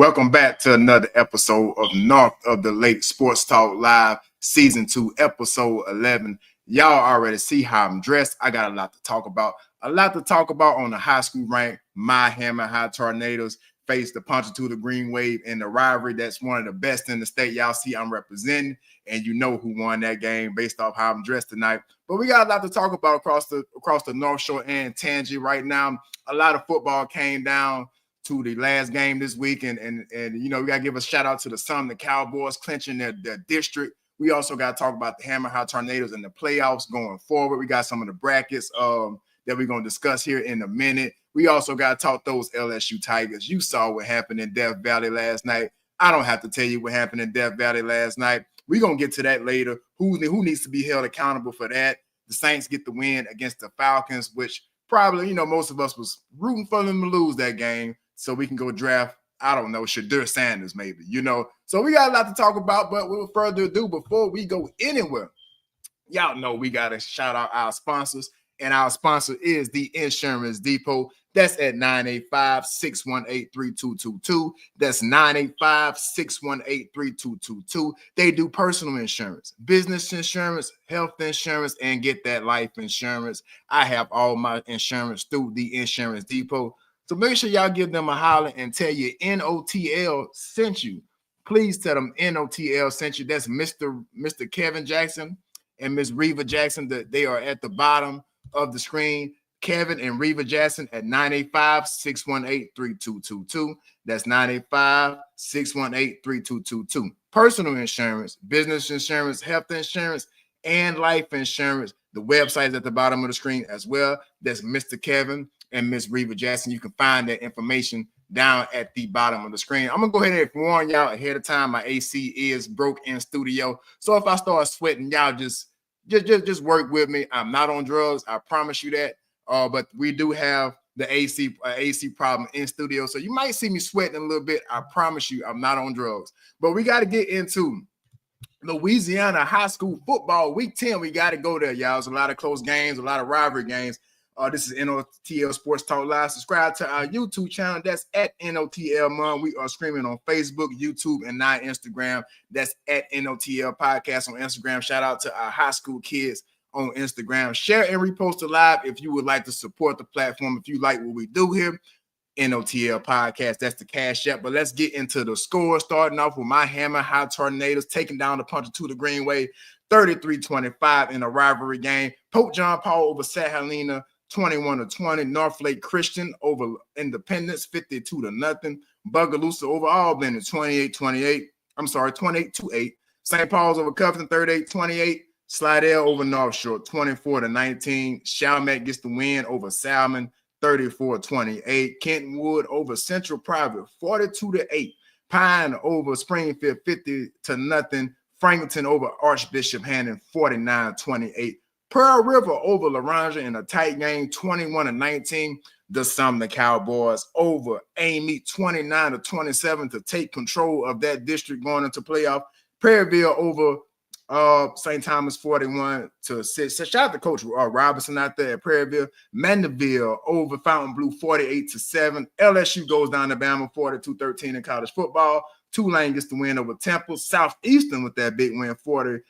Welcome back to another episode of North of the Lake Sports Talk Live, Season 2, Episode 11. Y'all already see how I'm dressed. I got a lot to talk about. A lot to talk about on the high school rank. My Hammer High Tornadoes face the Ponchatoula Green Wave in the rivalry. That's one of the best in the state. Y'all see I'm representing, and you know who won that game based off how I'm dressed tonight. But we got a lot to talk about across the North Shore and Tangi right now. A lot of football came down to the last game this week, and you know, we got to give a shout out to the Sumner Cowboys clinching their district. We also got to talk about the Hammer High Tornadoes and the playoffs going forward. We got some of the brackets that we're going to discuss here in a minute. We also got to talk those LSU Tigers. You saw what happened in Death Valley last night. I don't have to tell you what happened in Death Valley last night. We're going to get to that later. Who needs to be held accountable for that? The Saints get the win against the Falcons, which probably, you know, most of us was rooting for them to lose that game so we can go draft, I don't know, Shadur Sanders maybe, you know. So we got a lot to talk about, but without further ado, before we go anywhere, y'all know we got to shout out our sponsors, and our sponsor is the Insurance Depot. That's at 985-618-3222. That's 985-618-3222. They do personal insurance, business insurance, health insurance, and get that life insurance. I have all my insurance through the Insurance Depot. So make sure y'all give them a holler and tell you NOTL sent you. Please tell them NOTL sent you. That's Mr. Kevin Jackson and Miss Reva Jackson. That they are at the bottom of the screen. Kevin and Reva Jackson at 985-618-3222. That's 985-618-3222. Personal insurance, business insurance, health insurance, and life insurance. The website is at the bottom of the screen as well. That's Mr. Kevin and Miss Reva Jackson. You can find that information down at the bottom of the screen. I'm gonna go ahead and warn y'all ahead of time. My AC is broke in studio, so if I start sweating, y'all just work with me. I'm not on drugs, I promise you that. But we do have the AC problem in studio, so you might see me sweating a little bit. I promise you, I'm not on drugs. But we got to get into Louisiana high school football week 10. We got to go there, y'all. There's a lot of close games, a lot of rivalry games. This is NOTL Sports Talk Live. Subscribe to our YouTube channel. That's at NOTL Mon. We are streaming on Facebook, YouTube, and now Instagram. That's at NOTL Podcast on Instagram. Shout out to our high school kids on Instagram. Share and repost it live if you would like to support the platform. If you like what we do here, NOTL Podcast. That's the cash app. But let's get into the score. Starting off with my Hammer High Tornadoes taking down the Ponchatoula Green Wave 33-25 in a rivalry game. Pope John Paul over Sat Helena 21-20. North Lake Christian over Independence 52-0. Bugaloosa over Albany 28-28. 28-8. St. Paul's over Covington 38-28. Slidell over North Shore 24-19. Chalmette gets the win over Salmon 34-28. Kentonwood over Central Private 42-8. Pine over Springfield 50-0. Franklinton over Archbishop Hannon 49-28. Pearl River over Laranja in a tight game 21-19. The Sumner Cowboys over Amy 29-27 to take control of that district going into playoff. Prairieville over St. Thomas 41-6. So shout out to Coach Robinson out there at Prairieville. Mandeville over Fountain Blue 48-7. LSU goes down to Bama 42-13 in college football. Tulane gets the win over Temple. Southeastern with that big win 41-0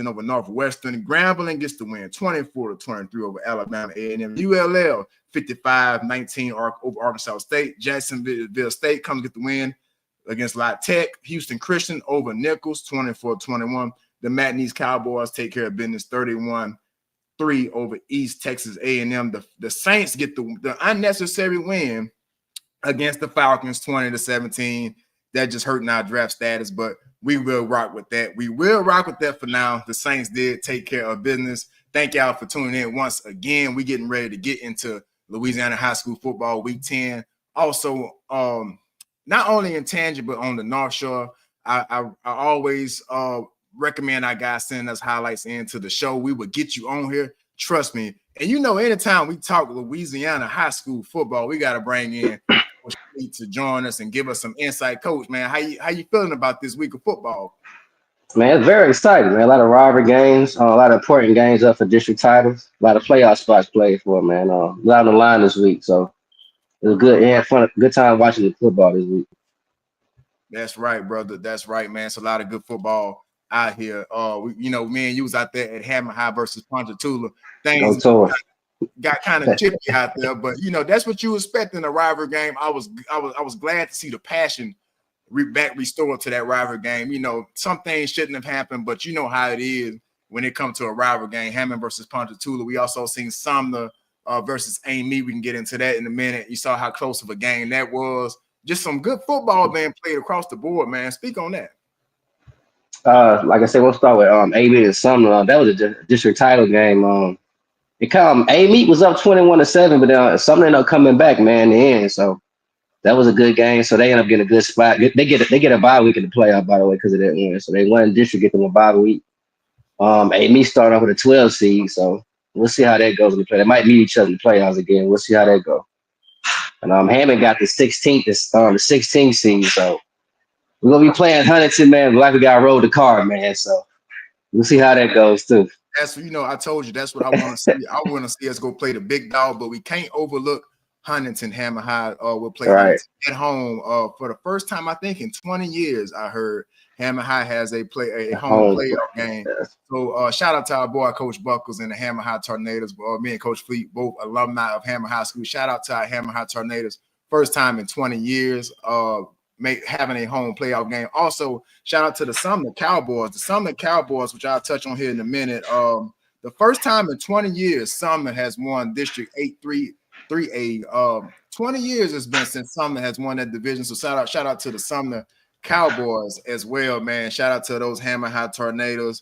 over Northwestern. Grambling gets the win 24-23 over Alabama A&M. ULL 55-19 over Arkansas State. Jacksonville State comes get the win against La Tech. Houston Christian over Nichols 24-21. The McNeese Cowboys take care of business 31-3 over East Texas A&M. The Saints get the unnecessary win against the Falcons 20-17. That just hurting our draft status, but we will rock with that. We will rock with that for now. The Saints did take care of business. Thank y'all for tuning in once again. We're getting ready to get into Louisiana high school football week 10. Also, not only in Tangi, but on the North Shore, I always recommend our guys send us highlights into the show. We will get you on here. Trust me. And you know, anytime we talk Louisiana high school football, we got to bring in to join us and give us some insight. Coach, man, how you feeling about this week of football? Man, it's very exciting, man. A lot of rivalry games, a lot of important games up for district titles, a lot of playoff spots played for, man. A lot on the line this week, so it was good. Yeah, fun, good time watching the football this week. That's right, brother. That's right, man. It's a lot of good football out here. Me and you was out there at Hammer High versus Ponchatoula. Go Things Tours. got kind of chippy out there, but that's what you expect in a rivalry game. I was glad to see the passion restored to that rivalry game. Some things shouldn't have happened, but you know how it is when it comes to a rivalry game. Hammond versus Ponchatoula. We also seen Sumner versus Amy. We can get into that in a minute. You saw how close of a game that was. Just some good football being played across the board, man. Speak on that. Like I said, we'll start with AB and Sumner. That was a district title game. A was up 21-7, but Sumner ended up coming back, man, in the end. So that was a good game. So they end up getting a good spot. They get a bye week in the playoff, by the way, because of that win. So they won district, get them a bye week. A started off with a 12 seed, so we'll see how that goes in the play. They might meet each other in the playoffs again. We'll see how that goes. And Hammond got the 16th seed, so we're gonna be playing Huntington, man. Like we got rolled the card, man. So we'll see how that goes too. That's I told you that's what I want to see. I want to see us go play the big dog, but we can't overlook Huntington. Hammer High will play Huntington at home for the first time I think in 20 years. I heard Hammer High has a home playoff game. Yes. So shout out to our boy Coach Buckles and the Hammer High Tornadoes. Me and Coach Fleet, both alumni of Hammer High School. Shout out to our Hammer High Tornadoes. First time in 20 years having a home playoff game. Also, shout out to the Sumner Cowboys. The Sumner Cowboys, which I'll touch on here in a minute. The first time in 20 years, Sumner has won District 8-3A. 20 years it's been since Sumner has won that division. So shout out to the Sumner Cowboys as well, man. Shout out to those Hammer High Tornadoes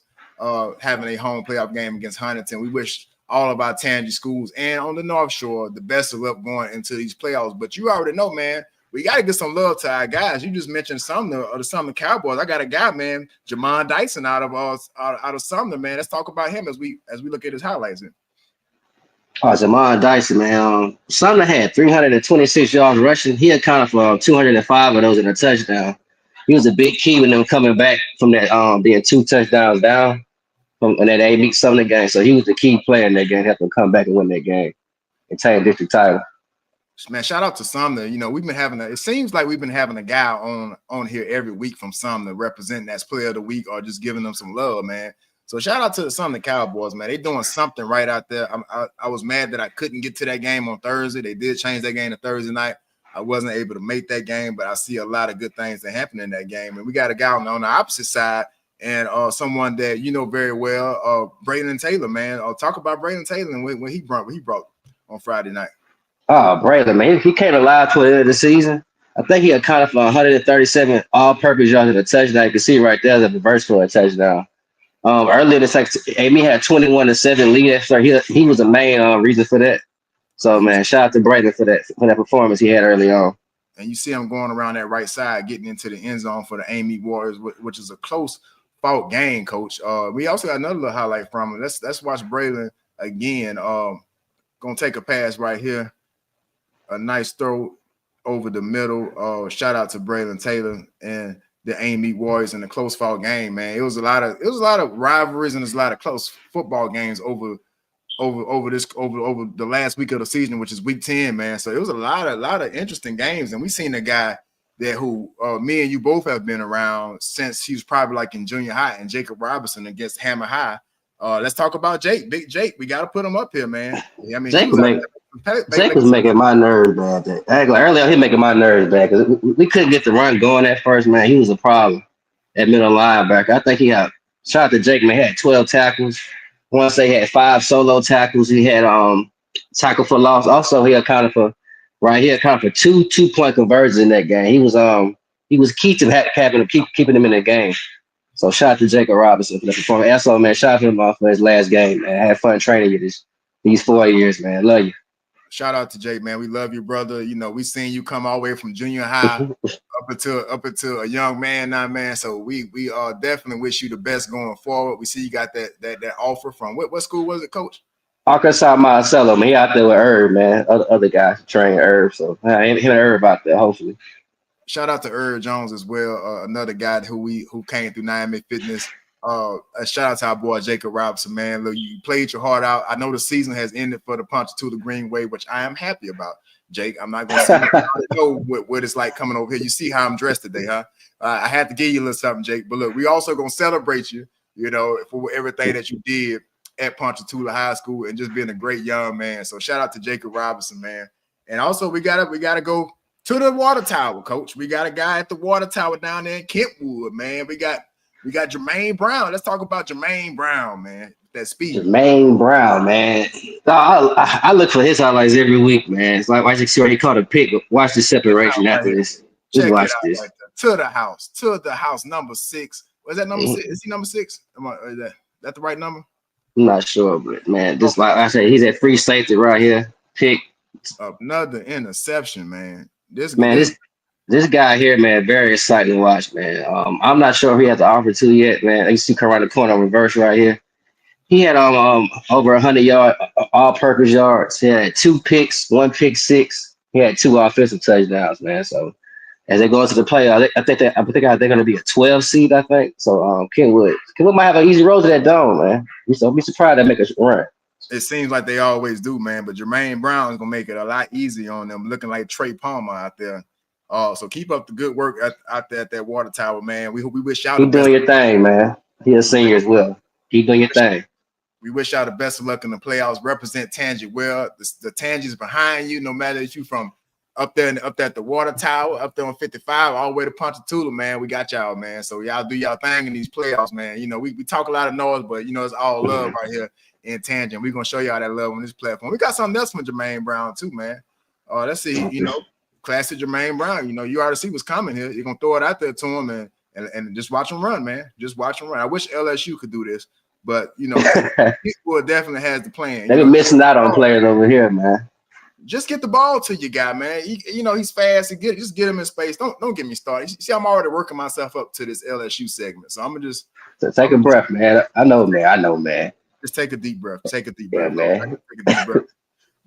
having a home playoff game against Huntington. We wish all of our Tangy schools and on the North Shore the best of luck going into these playoffs. But you already know, man, we got to get some love to our guys. You just mentioned Sumner or the Sumner Cowboys. I got a guy, man, Jamon Dyson out of Sumner, man. Let's talk about him as we look at his highlights. Jamon Dyson, man. Sumner had 326 yards rushing. He accounted for 205 of those in a touchdown. He was a big key when them coming back from that being 2 touchdowns down from that AB Sumner game. So he was the key player in that game, helped them come back and win that game and take district title. Man, shout out to Sumner. We've been having it seems like we've been having a guy on here every week from Sumner representing as player of the week or just giving them some love, man. So shout out to the Sumner Cowboys, man. They doing something right out there. I was mad that I couldn't get to that game on Thursday. They did change that game to Thursday night. I wasn't able to make that game, but I see a lot of good things that happen in that game. And we got a guy on the opposite side and someone that you know very well, Braylon Taylor, man. Talk about Braylon Taylor and what he brought on Friday night. Oh, Braylon, man, he came alive toward the end of the season. I think he accounted for 137 all-purpose yards and a touchdown. You can see right there the reverse for a touchdown. Earlier in the second, Amy had 21-7 lead after he was the main reason for that. So, man, shout out to Braylon for that performance he had early on. And you see him going around that right side, getting into the end zone for the Amy Warriors, which is a close-fought game, Coach. We also got another little highlight from him. Let's watch Braylon again. Gonna take a pass right here. A nice throw over the middle. Shout out to Braylon Taylor and the Amy Warriors in the close fought game, man. It was a lot of rivalries and there's a lot of close football games over the last week of the season, which is week 10, man. So it was a lot of interesting games, and we seen a guy that who me and you both have been around since he was probably like in junior high, and Jacob Robinson against Hammer High. Let's talk about Jake, Big Jake. We got to put him up here, man. I mean, Jake was making my nerves bad. Earlier, he making my nerves bad because we couldn't get the run going at first, man. He was a problem at middle linebacker. I think he had shout out to Jake, man. He had 12 tackles. Once they had 5 solo tackles, he had tackle for loss. Also, he accounted for 2 2-point conversions in that game. He was key to keeping him in the game. So shout out to Jacob Robinson for the performance. Also, man, shout out to him for his last game, man. I had fun training you these 4 years, man. Love you. Shout out to Jake, man. We love you, brother. We seen you come all the way from junior high up until a young man now, man. So we definitely wish you the best going forward. We see you got that offer from what school was it, Coach? Arkansas Monticello, man. He out there with Herb, man. Other guys train Herb. So him and Herb out there, hopefully. Shout out to Herb Jones as well, another guy who came through Miami Fitness. A shout out to our boy Jacob Robinson, man. Look, you played your heart out. I know the season has ended for the Ponchatoula Greenway, which I am happy about. Jake. I'm not gonna say I know what it's like coming over here. You see how I'm dressed today, huh? I had to give you a little something, Jake. But look, we also gonna celebrate you, you know, for everything that you did at Ponchatoula High School and just being a great young man. So shout out to Jacob Robinson, man. And also we gotta go to the water tower, coach. We got a guy at the water tower down there in Kentwood, man. We got Jermaine Brown. Let's talk about Jermaine Brown, man. That speed. Jermaine Brown, man. I look for his highlights every week, man. It's like I just already caught a pick. Watch the separation after this. Just Check watch it out this. right there. To the house, number 6. Was that number 6? Is he number 6? Is that the right number? I'm not sure, but man, this like I said, he's at free safety right here. Pick another interception, man. This guy here, man, very exciting to watch, man. I'm not sure if he has the offer to yet, man. You see come around the corner reverse right here. He had over 100 all-purpose yards. He had 2 picks, 1 pick 6. He had 2 offensive touchdowns, man. So as they go into the playoffs, I think they're going to be a 12 seed. I think so. Kenwood might have an easy road to that dome, man. So be surprised they make a run. It seems like they always do, man. But Jermaine Brown is gonna make it a lot easier on them, looking like Trey Palmer out there. So keep up the good work out there at that water tower, man. We wish y'all. Keep doing your thing, man. He a senior as well. Keep doing your thing. We wish y'all the best of luck in the playoffs. Represent Tangent well. The Tangent's behind you, no matter if you from up there at the water tower, up there on 55, all the way to Ponchatoula, man. We got y'all, man. So y'all do y'all thing in these playoffs, man. You know, we talk a lot of noise, but you know, it's all love right here in Tangent. We're gonna show y'all that love on this platform. We got something else from Jermaine Brown, too, man. Let's see, you know, classic Jermaine Brown. You know, you already see what's coming here. You're gonna throw it out there to him and just watch him run, man. Just watch him run. I wish LSU could do this. But you know, Eastwood definitely has the plan. They've been missing out on players over here, man. Just get the ball to your guy, man. You know he's fast. Just get him in space. Don't get me started. You see, I'm already working myself up to this LSU segment, so I'm gonna just take a breath, man. I know, man. Just take a deep breath. Take a deep breath, man. Take a deep breath.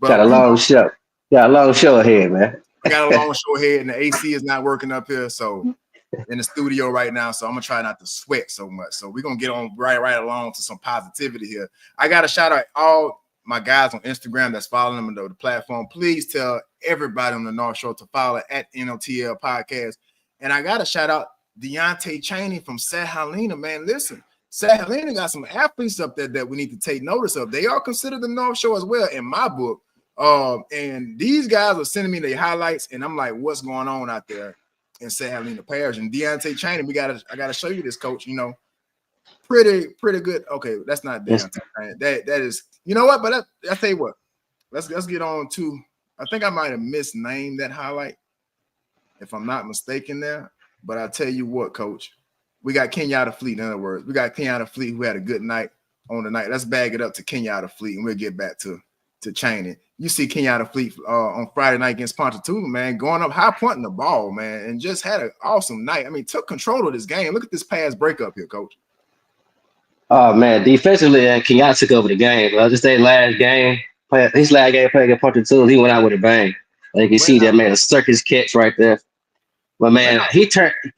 But got a long show. Got a long show ahead, man. I got a long show ahead, and the AC is not working up here, so. In the studio right now, so I'm gonna try not to sweat so much. So we're gonna get on right along to some positivity here. I gotta shout out all my guys on Instagram that's following them on the platform. Please tell everybody on the North Shore to follow at NOTL Podcast. And I gotta shout out Deontay Chaney from South Helena, man. Listen, South Helena got some athletes up there that we need to take notice of. They are considered the North Shore as well in my book. And these guys are sending me their highlights, and I'm like, what's going on out there in South Helena Parish? And Deontay Chaney, I gotta show you this, coach. You know, pretty good. Okay, that's not Deontay. That is, you know what? But I tell you what, let's get on to. I think I might have misnamed that highlight, if I'm not mistaken there. But I tell you what, coach, we got Kenyatta Fleet. In other words, we got Kenyatta Fleet who had a good night on the night. Let's bag it up to Kenyatta Fleet, and we'll get back to Chaney. You see Kenyatta Fleet on Friday night against Ponchatoula, man, going up high, pointing the ball, man, and just had an awesome night. I mean, took control of this game. Look at this pass breakup here, coach. Oh man, defensively, Kenyatta took over the game. Well, just that last game, his last game playing against Ponchatoula, he went out with a bang. You can see that, man, a circus catch right there. But man, he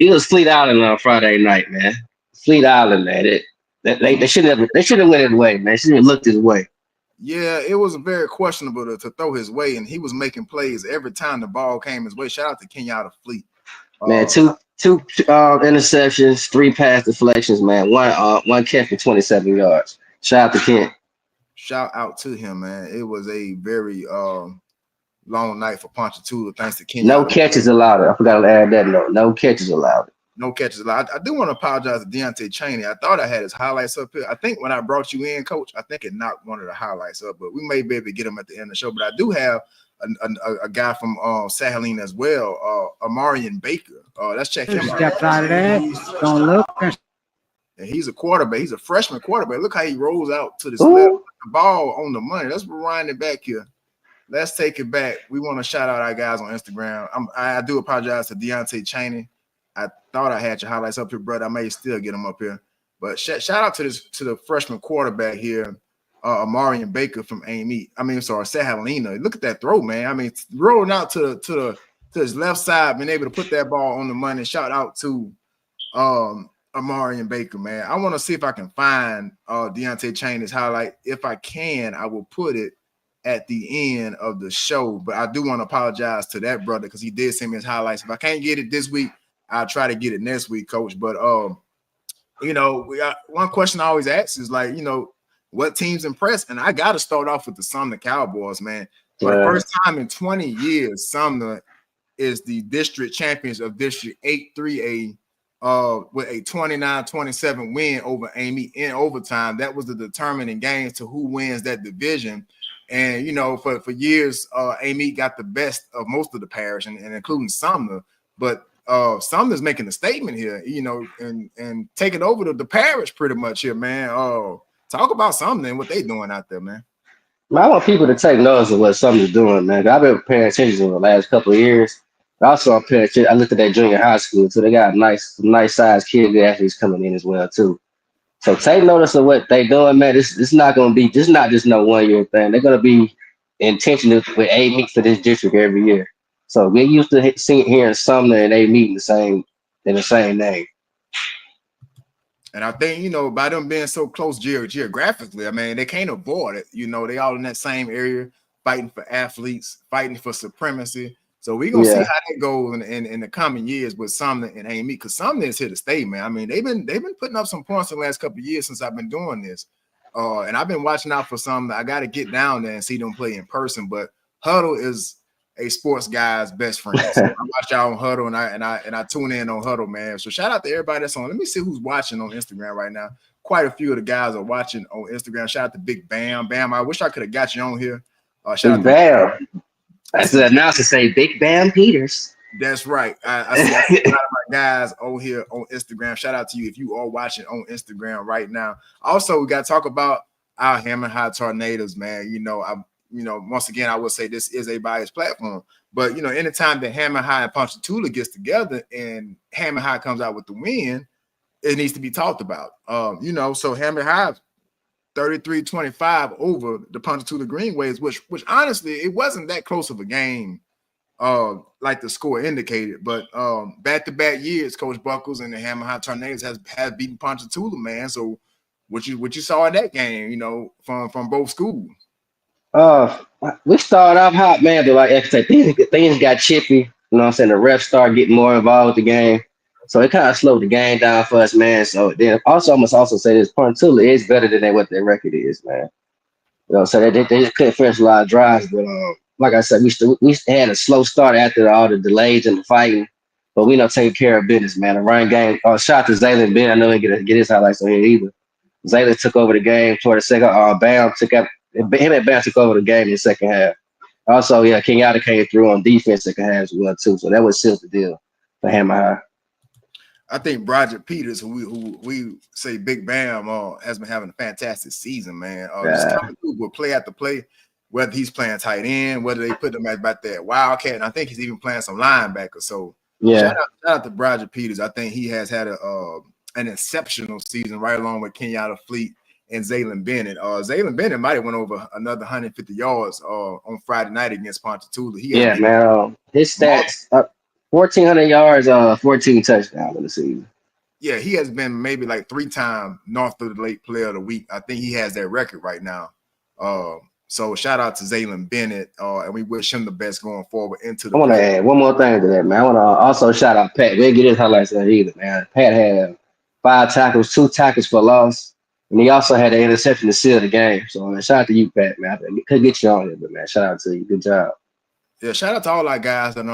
was Fleet Island on Friday night, man. Fleet Island, man. They should have went his way, man. Should have looked his way. Yeah, it was very questionable to throw his way, and he was making plays every time the ball came his way. Shout out to Kenyatta Fleet. Man, two interceptions, 3 pass deflections, man. One catch for 27 yards. Shout out to Ken. Shout out to him, man. It was a very long night for Ponchatoula, thanks to Kenyatta. No catches allowed. I forgot to add that note. No catches allowed. No catches allowed. I do want to apologize to Deontay Chaney. I thought I had his highlights up here. I think when I brought you in, coach, I think it knocked one of the highlights up, but we may be able to get him at the end of the show. But I do have a guy from South Helena as well, Amarian Baker. Let's check him out. Steps out of there. Don't look. And he's a quarterback. He's a freshman quarterback. Look how he rolls out to this left, the ball on the money. Let's rewind it back here. Let's take it back. We want to shout out our guys on Instagram. I do apologize to Deontay Chaney. I thought I had your highlights up here, brother. I may still get them up here. But shout out to the freshman quarterback here, Amarian Baker from South Helena. Look at that throw, man. I mean, rolling out to his left side, being able to put that ball on the money. Shout out to Amarian Baker, man. I want to see if I can find Deontay Chaney's highlight. If I can, I will put it at the end of the show. But I do want to apologize to that brother because he did send me his highlights. If I can't get it this week, I'll try to get it next week, Coach. But we got one question I always ask is like, what teams impressed? And I got to start off with the Sumner Cowboys, man. For the first time in 20 years, Sumner is the district champions of District 8 3A with a 29-27 win over Amy in overtime. That was the determining game to who wins that division. And, for years, Amy got the best of most of the parish, and including Sumner. But Sumner's making a statement here, and taking over the parish pretty much here, man. Talk about Sumner and what they doing out there, man. I want people to take notice of what Sumner's doing, man. I've been paying attention in the last couple of years. Also, I'm paying attention. I looked at that junior high school, so they got nice sized kid athletes coming in as well too. So take notice of what they doing, man. This not gonna be not just no 1 year thing. They're gonna be intentional with 8 meets for this district every year. So get used to hearing Sumner and they meet in the same name. And I think, by them being so close geographically, I mean, they can't avoid it. They all in that same area, fighting for athletes, fighting for supremacy. So we're going to see how that goes in the coming years with Sumner and Amy, because Sumner is here to stay, man. I mean, they've been putting up some points in the last couple of years since I've been doing this. And I've been watching out for Sumner. I got to get down there and see them play in person. But Huddle is a sports guy's best friend. So I watch y'all on Huddle, and I tune in on Huddle, man. So shout out to everybody that's on. Let me see who's watching on Instagram right now. Quite a few of the guys are watching on Instagram. Shout out to Big Bam. Bam, I wish I could have got you on here. Shout Big Bam. That's the announcer say Big Bam Peters. That's right. I see a lot of my guys on here on Instagram. Shout out to you if you are watching on Instagram right now. Also, we got to talk about our Hammond High Tornadoes, man. Once again, I will say this is a biased platform, but anytime that Hammond High and Ponchatoula gets together and Hammond High comes out with the win, it needs to be talked about. So Hammond High 33-25 over the Ponchatoula Greenways, which honestly it wasn't that close of a game, like the score indicated. But back-to-back years, Coach Buckles and the Hammond High Tornadoes has beaten Ponchatoula, man. So what you saw in that game, from both schools. We started off hot, man, but like I said, things got chippy. You know what I'm saying? The refs started getting more involved with the game. So it kind of slowed the game down for us, man. So then also I must also say this, Ponchatoula is better than what their record is, man. So they just couldn't finish a lot of drives, but like I said, we had a slow start after all the delays and the fighting, but we taking care of business, man. The run game. Shout out to Zaylen Ben. I know he didn't get his highlights on here either. Zaylen took over the game toward the second. Bam took up. Him and Bam took over the game in the second half. Also, Kenyatta came through on defense second half as well too. So that was sealed the deal for Hammer High. I think Broderick Peters, who we say Big Bam, has been having a fantastic season, man. Just coming through with play after play, whether he's playing tight end, whether they put him at about that Wildcat, and I think he's even playing some linebacker. So shout out to Broderick Peters. I think he has had an exceptional season, right along with Kenyatta Fleet and Zaylen Bennett. Zaylen Bennett might have went over another 150 yards on Friday night against Ponchatoula. Man. His stats 1,400 yards, 14 touchdowns in the season. Yeah, he has been maybe like 3-time North of the Lake Player of the Week. I think he has that record right now. So shout out to Zaylen Bennett, and we wish him the best going forward into the. I want to add one more thing to that, man. I want to also shout out Pat. We didn't get his highlights on either, man. Pat had 5 tackles, 2 tackles for loss. And he also had an interception to seal the game. So shout out to you, Pat, man. I could get you on here, but man, shout out to you. Good job. Yeah, shout out to all our guys. And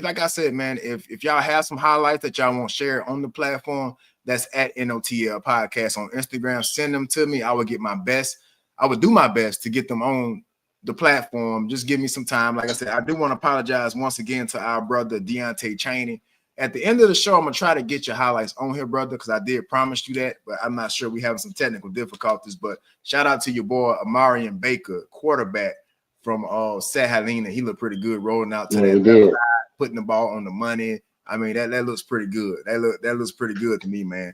like I said, man, if y'all have some highlights that y'all want to share on the platform, that's at NOTL Podcast on Instagram. Send them to me. I will get my best. I would do my best to get them on the platform. Just give me some time. Like I said, I do want to apologize once again to our brother Deontay Chaney. At the end of the show, I'm going to try to get your highlights on here, brother, because I did promise you that, but I'm not sure. We having some technical difficulties, but shout out to your boy, Amarian Baker, quarterback from Sat Helena. He looked pretty good rolling out to that left side, putting the ball on the money. I mean, that looks pretty good. That looks pretty good to me, man.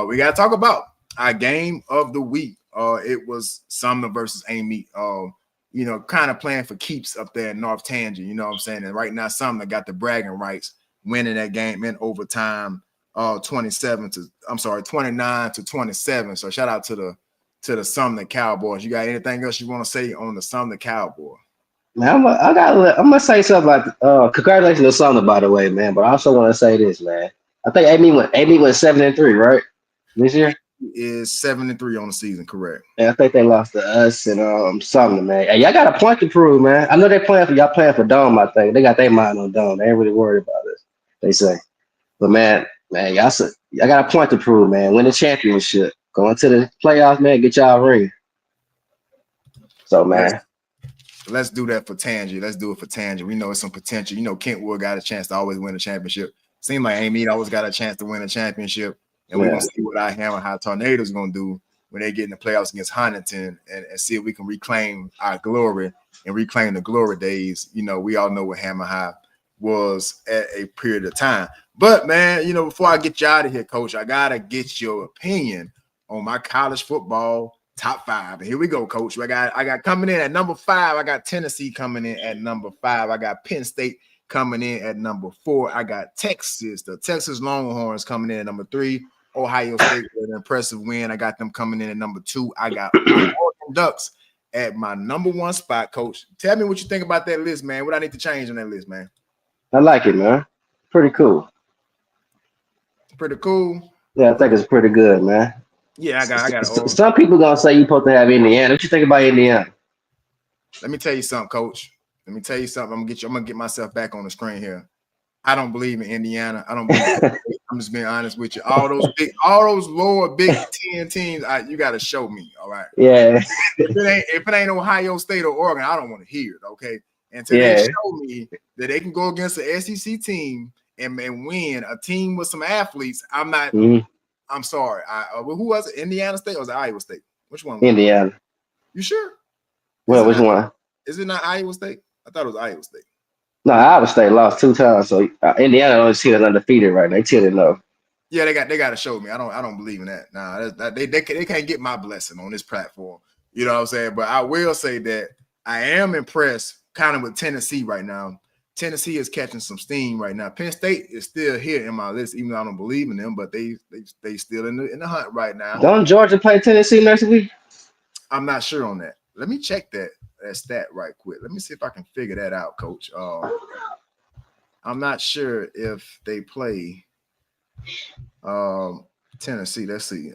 We got to talk about our game of the week. It was Sumner versus Amy. Kind of playing for keeps up there in North Tangent. You know what I'm saying? And right now, Sumner got the bragging rights, winning that game in overtime, 29-27. So shout out to to the Sumner Cowboys. You got anything else you want to say on the Sumner Cowboys? Man, I'm gonna say something about congratulations to Sumner, by the way, man. But I also want to say this, man. I think Amy went 7-3, right? This year is 7-3 on the season, correct? Yeah, I think they lost to us and Sumner, man. Hey, y'all got a point to prove, man. I know they're playing for Dome. I think they got their mind on Dome. They ain't really worried about us. They say, but man, y'all got a point to prove, man. Win the championship, go into the playoffs, man. Get y'all a ring. So, man. Let's do that for Tangy. Let's do it for Tangy. We know it's some potential. You know, Kentwood got a chance to always win a championship. Seems like Amy always got a chance to win a championship. And we're going to see what our Hammer High Tornadoes going to do when they get in the playoffs against Huntington and see if we can reclaim our glory and reclaim the glory days. You know, we all know what Hammer High was at a period of time. But, man, you know, before I get you out of here, Coach, I got to get your opinion on my college football top 5. And here we go, Coach. I got coming in at number 5. I got Tennessee coming in at number 5. I got Penn State coming in at number 4. I got Texas, the Texas Longhorns coming in at number 3. Ohio State with an impressive win. I got them coming in at number 2. I got Oregon Ducks at my number 1 spot, Coach. Tell me what you think about that list, man. What I need to change on that list, man. I like it, man. Pretty cool. Pretty cool. Yeah, I think it's pretty good, man. Yeah, I got some people gonna say you're supposed to have Indiana. What you think about Indiana? Let me tell you something, Coach. Let me tell you something. I'm gonna get myself back on the screen here. I don't believe in Indiana. I don't believe I'm just being honest with you. All those lower Big Ten teams, you got to show me. All right. Yeah. if it ain't Ohio State or Oregon, I don't want to hear it. Okay. Until they show me that they can go against the SEC team and win a team with some athletes, I'm not. Mm-hmm. I'm sorry. Who was it? Indiana State or was it Iowa State? Which one? Indiana. You sure? Well, which one? Is it not Iowa State? I thought it was Iowa State. No, Iowa State lost 2 times, so Indiana only see us undefeated right now. They 10-0. Yeah, they got to show me. I don't believe in that. Nah, they can't get my blessing on this platform. You know what I'm saying? But I will say that I am impressed kind of with Tennessee right now. Tennessee is catching some steam right now. Penn State is still here in my list, even though I don't believe in them, but they still in the hunt right now. Don't Georgia play Tennessee next week? I'm not sure on that. Let me check that stat right quick. Let me see if I can figure that out, Coach. I'm not sure if they play Tennessee. Let's see.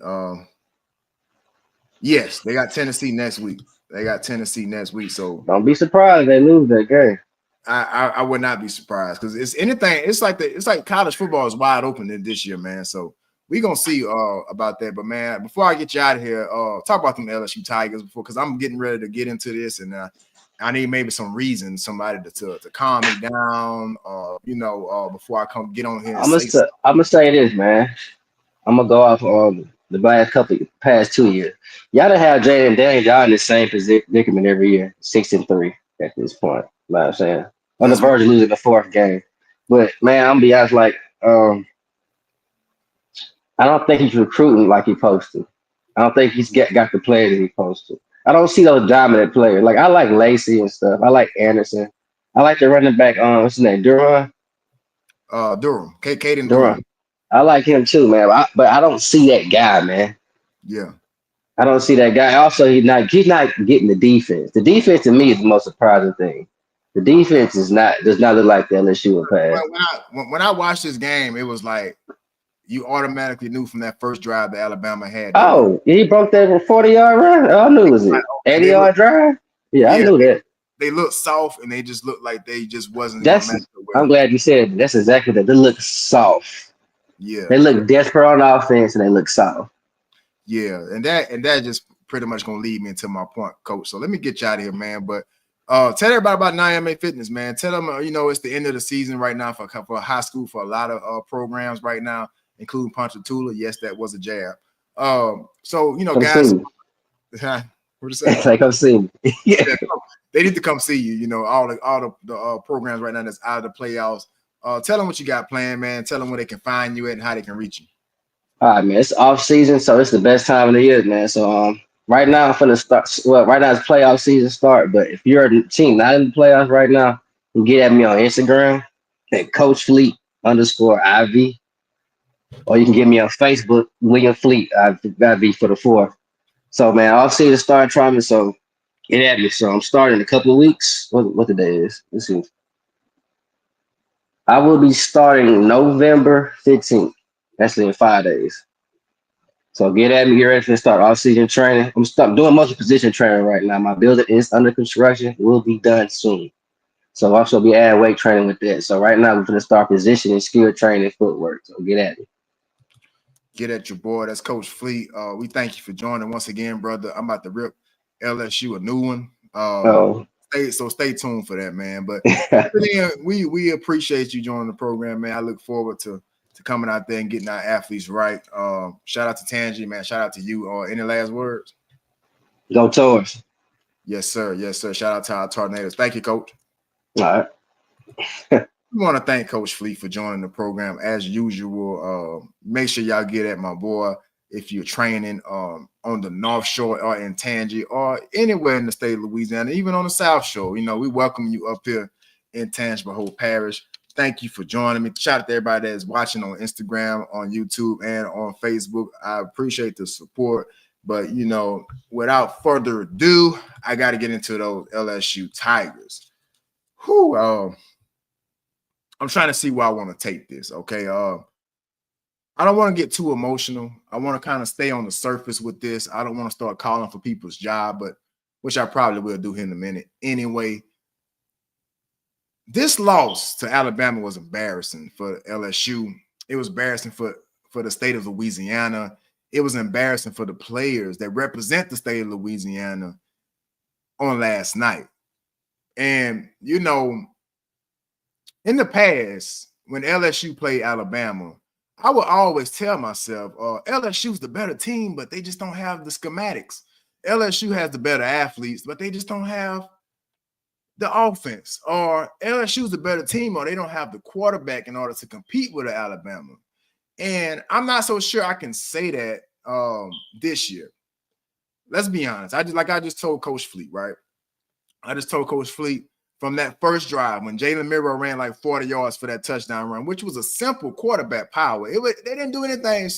Yes, they got Tennessee next week. So don't be surprised if they lose that game. I would not be surprised because it's anything. It's like college football is wide open this year, man. So we're gonna see about that. But man, before I get you out of here, talk about them LSU Tigers because I'm getting ready to get into this, and I need maybe some reason, somebody to calm me down, before I come get on here. I'm gonna say this, man. I'm gonna go off the past 2 years. Y'all done have Jaden Daniels. Y'all in the same predicament every year, 6-3 at this point. You know what I'm saying? On the verge of losing the 4th game. But man, I'm gonna be honest, like I don't think he's recruiting like he's supposed to. I don't think he's got the players he's supposed to. I don't see those dominant players. Like I like Lacey and stuff. I like Anderson. I like the running back. What's his name? Durham. Caden Durham. I like him too, man. But I don't see that guy, man. Yeah. I don't see that guy. Also, he's not getting the defense. The defense to me is the most surprising thing. The defense does not look like the LSU pass. When I watched this game, it was like you automatically knew from that first drive that Alabama had. Oh, he broke that 40-yard run? I knew it was it. 80-yard drive? Yeah, I knew that. They looked soft and they just looked like they just wasn't. I'm glad you said that. That's exactly that. They look soft. Yeah. They look desperate on offense and they look soft. Yeah, and that just pretty much gonna lead me into my point, Coach. So let me get you out of here, man. But tell everybody about 9MA Fitness, man. Tell them, it's the end of the season right now for high school for a lot of programs right now, including Ponchatoula. Yes, that was a jab. So guys, what to say? Like come see me. Yeah, they need to come see you. All the programs right now that's out of the playoffs. Tell them what you got planned, man. Tell them where they can find you at and how they can reach you. All right, man. It's off season, so it's the best time of the year, man. So right now for the start, right now it's playoff season start. But if you're a team not in the playoffs right now, you can get at me on Instagram at Coach Fleet _IV, or you can get me on Facebook, William Fleet IV for the 4th. So man, I'll see the start trying me. So get at me. So I'm starting in a couple of weeks. What the day is? Let's see. I will be starting November 15th. That's in 5 days. So get at me. Get ready to start off-season training. I'm doing multi-position training right now. My building is under construction. Will be done soon. So I'll also be adding weight training with that. So right now we're going to start positioning, skill training, footwork. So get at me. Get at your boy. That's Coach Fleet. We thank you for joining once again, brother. I'm about to rip LSU a new one. Oh, Stay tuned for that, man. But we appreciate you joining the program, man. I look forward to coming out there and getting our athletes right. Shout out to Tangi, man. Shout out to you. Any last words? go Tours. Yes, sir. Yes, sir. Shout out to our Tornadoes. Thank you, Coach. All right. We want to thank Coach Fleet for joining the program as usual. Make sure y'all get at my boy if you're training on the North Shore or in Tangi or anywhere in the state of Louisiana, even on the South Shore. You know, we welcome you up here in Tangipahoa Whole Parish. Thank you for joining me. Shout out to everybody that's watching on Instagram, on YouTube, and on Facebook. I appreciate the support. But, you know, without further ado, I got to get into those LSU Tigers. Whew, I'm trying to see where I want to take this, okay? I don't want to get too emotional. I want to kind of stay on the surface with this. I don't want to start calling for people's job, but which I probably will do here in a minute. Anyway, this loss to Alabama was embarrassing for LSU. It was embarrassing for the state of Louisiana. It was embarrassing for the players that represent the state of Louisiana on last night. And, you know, in the past, when LSU played Alabama, I would always tell myself, LSU's the better team, but they just don't have the schematics. LSU has the better athletes, but they just don't have the offense. Or LSU's the better team, or they don't have the quarterback in order to compete with Alabama. And I'm not so sure I can say that this year. Let's be honest. I just told Coach Fleet, right? I just told Coach Fleet from that first drive when Jalen Miro ran like 40 yards for that touchdown run, which was a simple quarterback power. They didn't do anything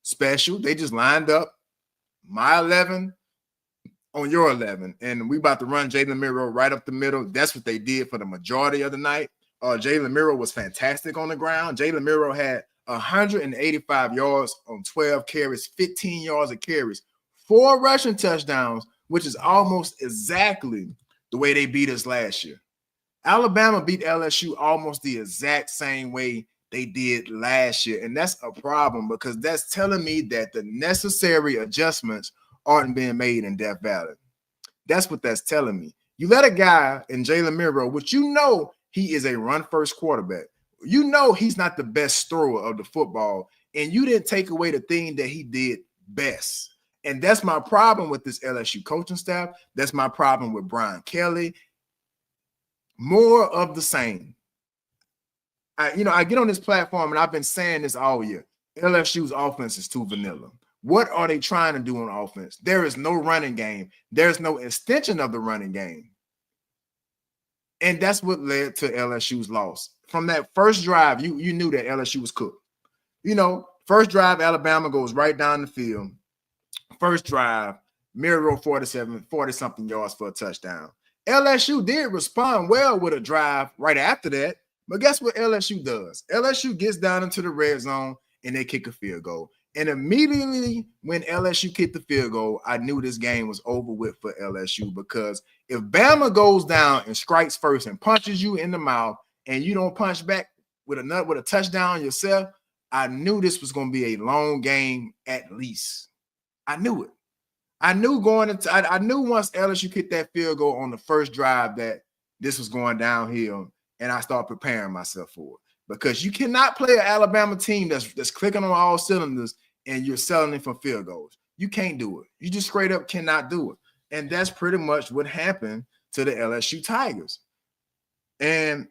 special. They just lined up my 11 on your 11, and we about to run Jalen Miro right up the middle. That's what they did for the majority of the night. Jalen Miro was fantastic on the ground. Jalen Miro had 185 yards on 12 carries, 15 yards of carries, 4 rushing touchdowns, which is almost exactly the way they beat us last year. Alabama beat LSU almost the exact same way they did last year. And that's a problem because that's telling me that the necessary adjustments aren't being made in Death Valley. That's what that's telling me. You let a guy in Jalen Miro, which you know he is a run-first quarterback. You know he's not the best thrower of the football, and you didn't take away the thing that he did best. And that's my problem with this LSU coaching staff. That's my problem with Brian Kelly. More of the same. I get on this platform, and I've been saying this all year. LSU's offense is too vanilla. What are they trying to do on offense? There is no running game. There's no extension of the running game. And that's what led to LSU's loss. From that first drive, you knew that LSU was cooked. You know, first drive, Alabama goes right down the field. First drive, Miro 40-something yards for a touchdown. LSU did respond well with a drive right after that. But guess what LSU does? LSU gets down into the red zone and they kick a field goal. And immediately when LSU kicked the field goal, I knew this game was over with for LSU because if Bama goes down and strikes first and punches you in the mouth and you don't punch back with a touchdown yourself, I knew this was going to be a long game at least. I knew it. I knew I knew once LSU kicked that field goal on the first drive that this was going downhill, and I started preparing myself for it. Because you cannot play an Alabama team that's clicking on all cylinders and you're selling it for field goals. You can't do it. You just straight up cannot do it. And that's pretty much what happened to the LSU Tigers. And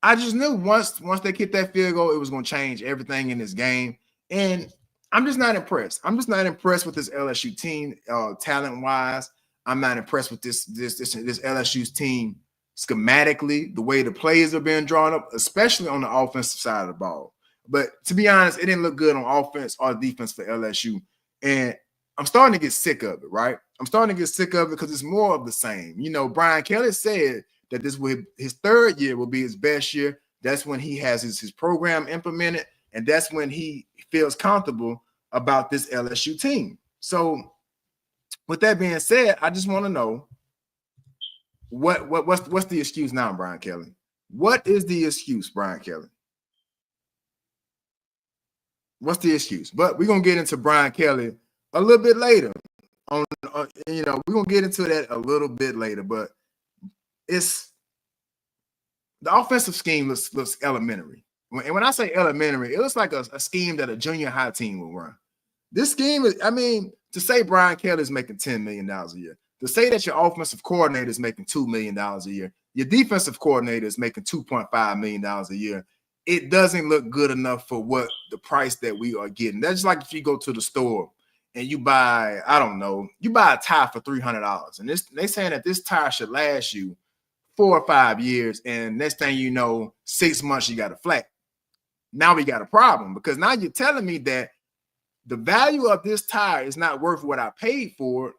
I just knew once they kicked that field goal, it was going to change everything in this game. And I'm just not impressed. I'm just not impressed with this LSU team talent-wise. I'm not impressed with this LSU's team schematically, the way the plays are being drawn up, especially on the offensive side of the ball. But to be honest, it didn't look good on offense or defense for LSU. And I'm starting to get sick of it, right? I'm starting to get sick of it because it's more of the same. You know, Brian Kelly said that this will his third year will be his best year. That's when he has his program implemented, and that's when he feels comfortable about this LSU team. So, with that being said, I just want to know what's the excuse now, Brian Kelly? What is the excuse, Brian Kelly? What's the excuse? But we're gonna get into Brian Kelly a little bit later. We're gonna get into that a little bit later. But it's the offensive scheme looks elementary. And when I say elementary, it looks like a scheme that a junior high team will run. This scheme is, I mean, to say Brian Kelly is making $10 million a year, to say that your offensive coordinator is making $2 million a year, your defensive coordinator is making $2.5 million a year, it doesn't look good enough for what the price that we are getting. That's just like if you go to the store and you buy, I don't know, you buy a tire for $300, and they saying that this tire should last you 4 or 5 years, and next thing you know, 6 months you got a flat. Now we got a problem, because now you're telling me that the value of this tire is not worth what I paid for it.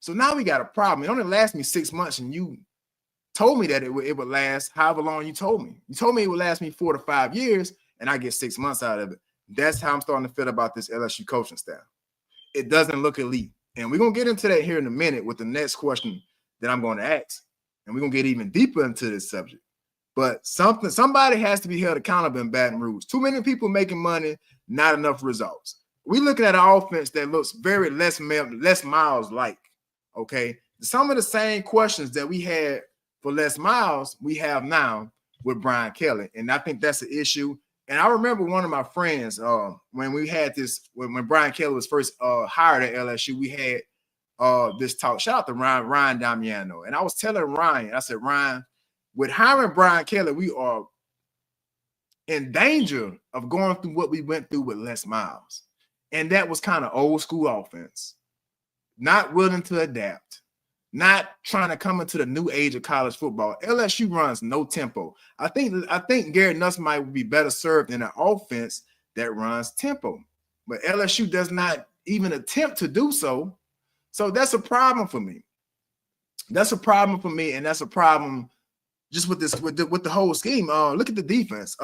So now we got a problem. It only lasts me 6 months, and you told me that it would last however long you told me. You told me it would last me 4 to 5 years, and I get 6 months out of it. That's how I'm starting to feel about this LSU coaching staff. It doesn't look elite. And we're going to get into that here in a minute with the next question that I'm going to ask. And we're going to get even deeper into this subject. But somebody has to be held accountable in Baton Rouge. Too many people making money, not enough results. We're looking at an offense that looks very Les Miles like, okay? Some of the same questions that we had for Les Miles, we have now with Brian Kelly. And I think that's an issue. And I remember one of my friends, when we had this, when Brian Kelly was first hired at LSU, we had this talk. Shout out to Ryan Damiano. And I was telling Ryan, I said, Ryan, with hiring Brian Kelly, we are in danger of going through what we went through with Les Miles. And that was kind of old school offense. Not willing to adapt. Not trying to come into the new age of college football. LSU runs no tempo. I think Garrett Nussmeier would be better served in an offense that runs tempo. But LSU does not even attempt to do so. So that's a problem for me. That's a problem for me, and that's a problem just with this with the whole scheme. Look at the defense.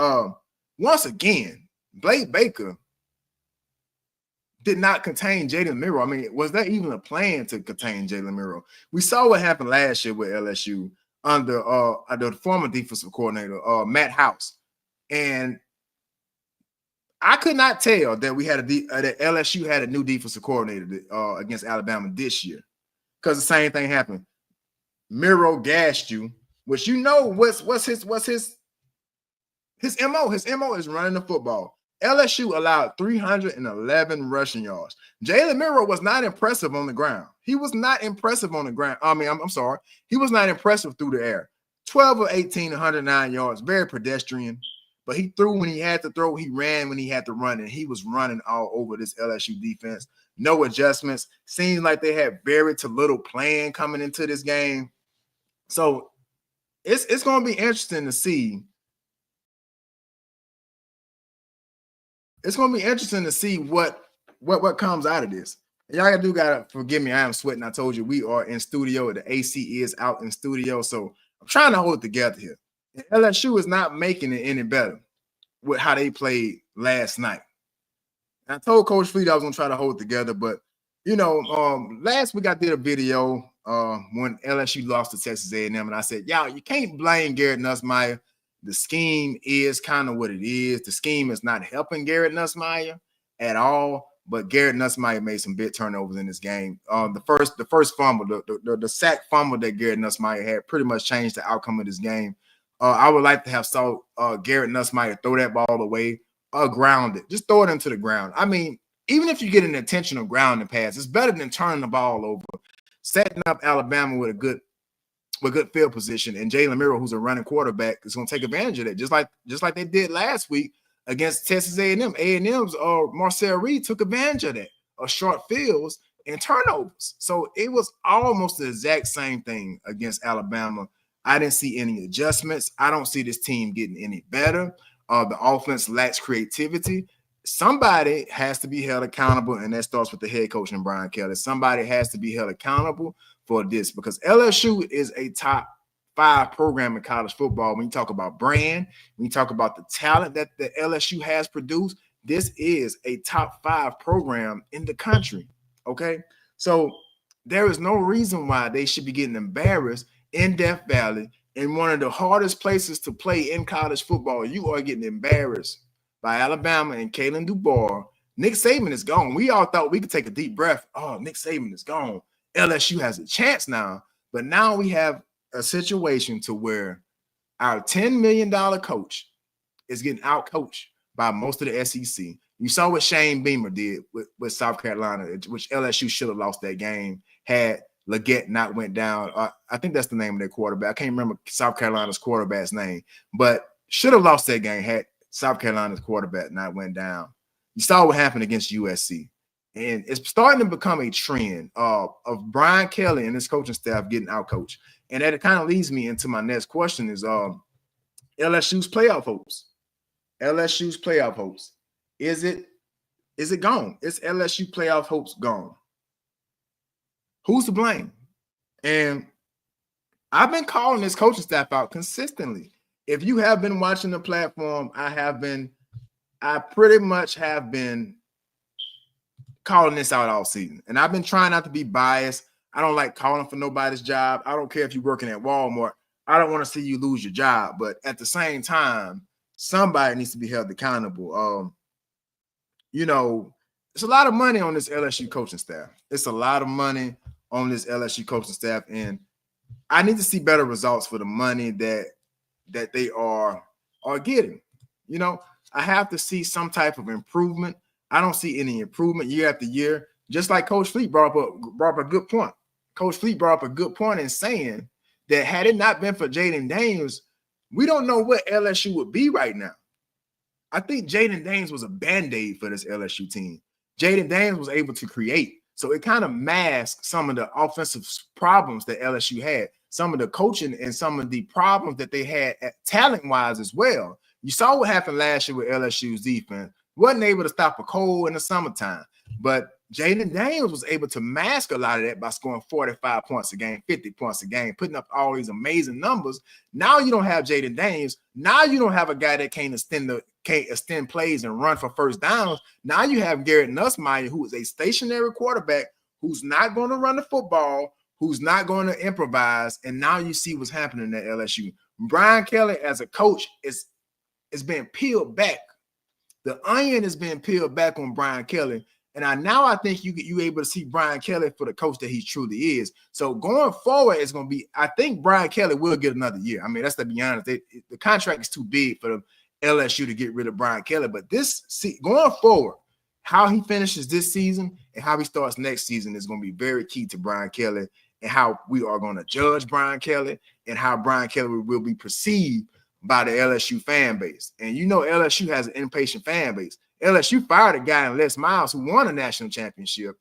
Once again, Blake Baker did not contain Jalen Miro. I mean, was there even a plan to contain Jalen Miro? We saw what happened last year with LSU under the former defensive coordinator, Matt House. And I could not tell that we had that LSU had a new defensive coordinator against Alabama this year, because the same thing happened. Miro gassed you, which you know what's his MO. His MO is running the football. LSU allowed 311 rushing yards. Jalen Miro was not impressive on the ground. He was not impressive on the ground. I mean, I'm sorry. He was not impressive through the air. 12 of 18, 109 yards. Very pedestrian. But he threw when he had to throw. He ran when he had to run. And he was running all over this LSU defense. No adjustments. Seems like they had very little plan coming into this game. So it's going to be interesting to see. It's going to be interesting to see what comes out of this. Y'all gotta forgive me. I am sweating. I told you we are in studio. The AC is out in studio. So I'm trying to hold it together here. And LSU is not making it any better with how they played last night. And I told Coach Fleet I was going to try to hold it together. But, you know, last week I did a video when LSU lost to Texas A&M. And I said, y'all, you can't blame Garrett Nussmeier. The scheme is kind of what it is. The scheme is not helping Garrett Nussmeier at all, but Garrett Nussmeier made some big turnovers in this game. The first fumble, the sack fumble that Garrett Nussmeier had pretty much changed the outcome of this game. I would like to have saw Garrett Nussmeier throw that ball away or ground it. Just throw it into the ground. I mean, even if you get an intentional grounding pass, it's better than turning the ball over, setting up Alabama with good field position, and Jalen Miro, who's a running quarterback, is going to take advantage of that, just like they did last week against Texas A&M. A&M's Marcel Reed took advantage of that, of short fields and turnovers. So it was almost the exact same thing against Alabama. I didn't see any adjustments. I don't see this team getting any better. The offense lacks creativity. somebody has to be held accountable, and that starts with the head coach and Brian Kelly. Somebody has to be held accountable for this because LSU is a top 5 program in college football. When you talk about brand, when you talk about the talent that the LSU has produced, this is a top 5 program in the country. Okay, so there is no reason why they should be getting embarrassed in Death Valley, in one of the hardest places to play in college football. You are getting embarrassed by Alabama and Kalen DuBois. Nick Saban is gone. We all thought we could take a deep breath. Oh, Nick Saban is gone. LSU has a chance now. But now we have a situation to where our $10 million coach is getting out-coached by most of the SEC. You saw what Shane Beamer did with South Carolina, which LSU should have lost that game had Leggett not went down. I think that's the name of their quarterback. I can't remember South Carolina's quarterback's name, but should have lost that game had South Carolina's quarterback not went down. You saw what happened against USC. And it's starting to become a trend of Brian Kelly and his coaching staff getting out-coached. And that kind of leads me into my next question is LSU's playoff hopes. LSU's playoff hopes. Is it gone? Is LSU playoff hopes gone? Who's to blame? And I've been calling this coaching staff out consistently. If you have been watching the platform, I pretty much have been calling this out all season. And I've been trying not to be biased. I don't like calling for nobody's job. I don't care if you're working at Walmart. I don't want to see you lose your job. But at the same time, somebody needs to be held accountable. It's a lot of money on this LSU coaching staff. It's a lot of money on this LSU coaching staff. And I need to see better results for the money that they are getting. I have to see some type of improvement. I don't see any improvement year after year. Just like Coach Fleet brought up a good point. Coach Fleet brought up a good point in saying that had it not been for Jaden Daniels, we don't know what LSU would be right now. I think Jaden Daniels was a Band-Aid for this LSU team. Jaden Daniels was able to create. So it kind of masked some of the offensive problems that LSU had, some of the coaching and some of the problems that they had talent-wise as well. You saw what happened last year with LSU's defense. Wasn't able to stop a cold in the summertime. But Jaden Daniels was able to mask a lot of that by scoring 45 points a game, 50 points a game, putting up all these amazing numbers. Now you don't have Jaden Daniels. Now you don't have a guy that can't extend plays and run for first downs. Now you have Garrett Nussmeier, who is a stationary quarterback who's not going to run the football, who's not going to improvise. And now you see what's happening at LSU. Brian Kelly as a coach is being peeled back. The onion is being peeled back on Brian Kelly. And I think you able to see Brian Kelly for the coach that he truly is. So going forward, it's going to be, I think Brian Kelly will get another year. I mean, that's to be honest. The contract is too big for the LSU to get rid of Brian Kelly. But going forward, how he finishes this season and how he starts next season is going to be very key to Brian Kelly and how we are going to judge Brian Kelly and how Brian Kelly will be perceived by the LSU fan base. And LSU has an impatient fan base. LSU fired a guy in Les Miles who won a national championship.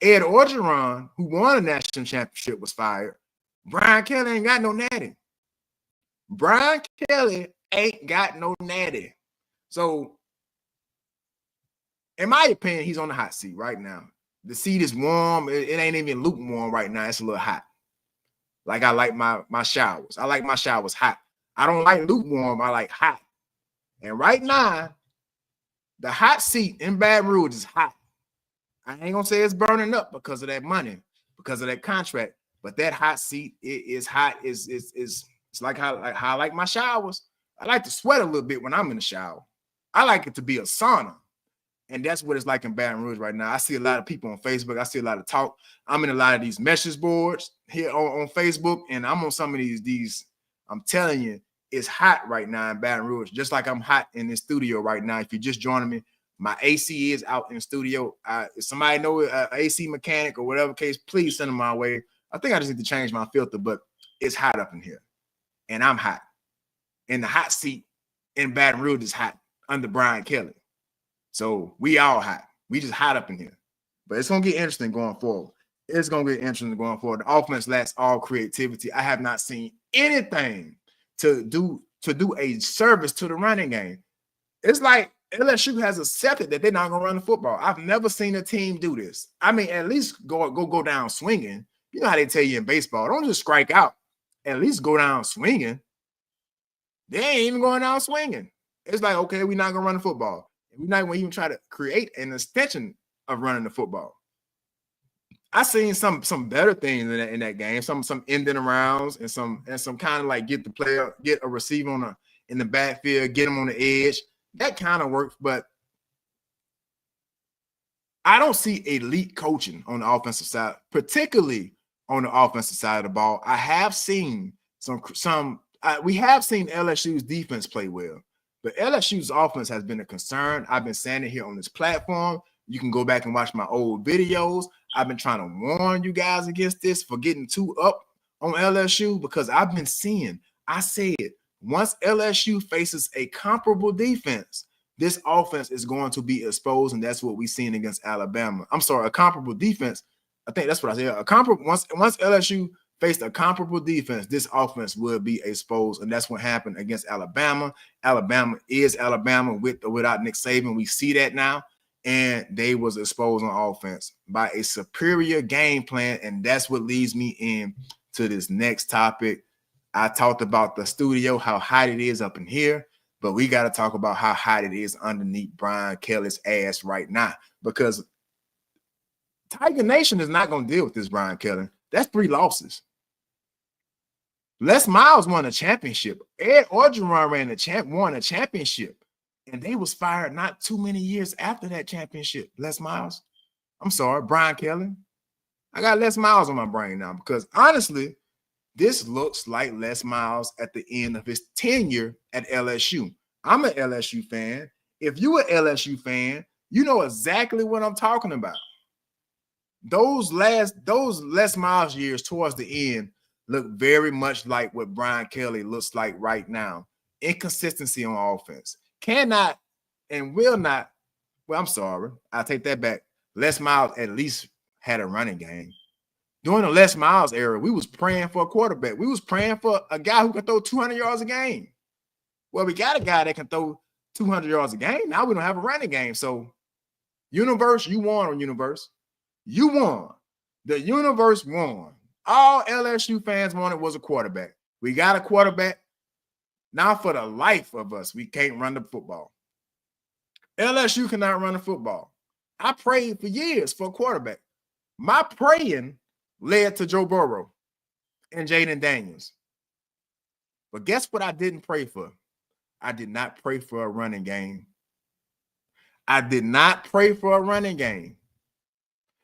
Ed Orgeron, who won a national championship, was fired. Brian Kelly ain't got no natty. Brian Kelly ain't got no natty. So, in my opinion, he's on the hot seat right now. The seat is warm. It ain't even lukewarm right now. It's a little hot. Like I like my showers. I like my showers hot. I don't like lukewarm. I like hot. And right now, the hot seat in Baton Rouge is hot. I ain't gonna say it's burning up because of that money, because of that contract. But that hot seat is hot. It's like how I like my showers. I like to sweat a little bit when I'm in the shower. I like it to be a sauna. And that's what it's like in Baton Rouge right now. I see a lot of people on Facebook. I see a lot of talk. I'm in a lot of these message boards here on Facebook, and I'm on some of these. I'm telling you, it's hot right now in Baton Rouge, just like I'm hot in the studio right now. If you're just joining me, my AC is out in the studio. If somebody know an AC mechanic or whatever case, please send them my way. I think I just need to change my filter, but it's hot up in here, and I'm hot. And the hot seat in Baton Rouge is hot under Brian Kelly. So we all hot. We just hot up in here. But it's going to get interesting going forward. It's going to get interesting going forward. The offense lacks all creativity. I have not seen anything to do a service to the running game. It's like LSU has accepted that they're not going to run the football. I've never seen a team do this. I mean, at least go down swinging. You know how they tell you in baseball, don't just strike out. At least go down swinging. They ain't even going down swinging. It's like, okay, we're not going to run the football. We're not going to even try to create an extension of running the football. I seen some better things in that game, some ending arounds and some kind of like get a receiver in the backfield, get him on the edge. That kind of works, but I don't see elite coaching on the offensive side, particularly on the offensive side of the ball. I have seen we have seen LSU's defense play well, but LSU's offense has been a concern. I've been saying it here on this platform. You can go back and watch my old videos. I've been trying to warn you guys against this for getting too up on LSU because I've been seeing, I said, once LSU faces a comparable defense, this offense is going to be exposed, and that's what we've seen against Alabama. I'm sorry, a comparable defense. I think that's what I said. Once LSU faced a comparable defense, this offense will be exposed, and that's what happened against Alabama. Alabama is Alabama with or without Nick Saban. We see that now, and they was exposed on offense by a superior game plan, and that's what leads me in to this next topic. I talked about the studio, how hot it is up in here, but we got to talk about how hot it is underneath Brian Kelly's ass right now, because Tiger Nation is not going to deal with this Brian Kelly. That's 3 losses. Les Miles won a championship. Ed Orgeron won a championship, and they was fired not too many years after that championship. Les Miles. I'm sorry, Brian Kelly. I got Les Miles on my brain now because honestly, this looks like Les Miles at the end of his tenure at LSU. I'm an LSU fan. If you're an LSU fan, you know exactly what I'm talking about. Those Les Miles years towards the end look very much like what Brian Kelly looks like right now. Inconsistency on offense. Cannot and will not. Well, I'm sorry. I'll take that back. Les Miles at least had a running game. During the Les Miles era, we was praying for a quarterback. We was praying for a guy who can throw 200 yards a game. Well, we got a guy that can throw 200 yards a game. Now we don't have a running game. So, universe, you won on universe. You won. The universe won. All LSU fans wanted was a quarterback. We got a quarterback. Now, for the life of us, we can't run the football. LSU cannot run the football. I prayed for years for a quarterback. My praying led to Joe Burrow and Jaden Daniels. But guess what I didn't pray for? I did not pray for a running game. I did not pray for a running game.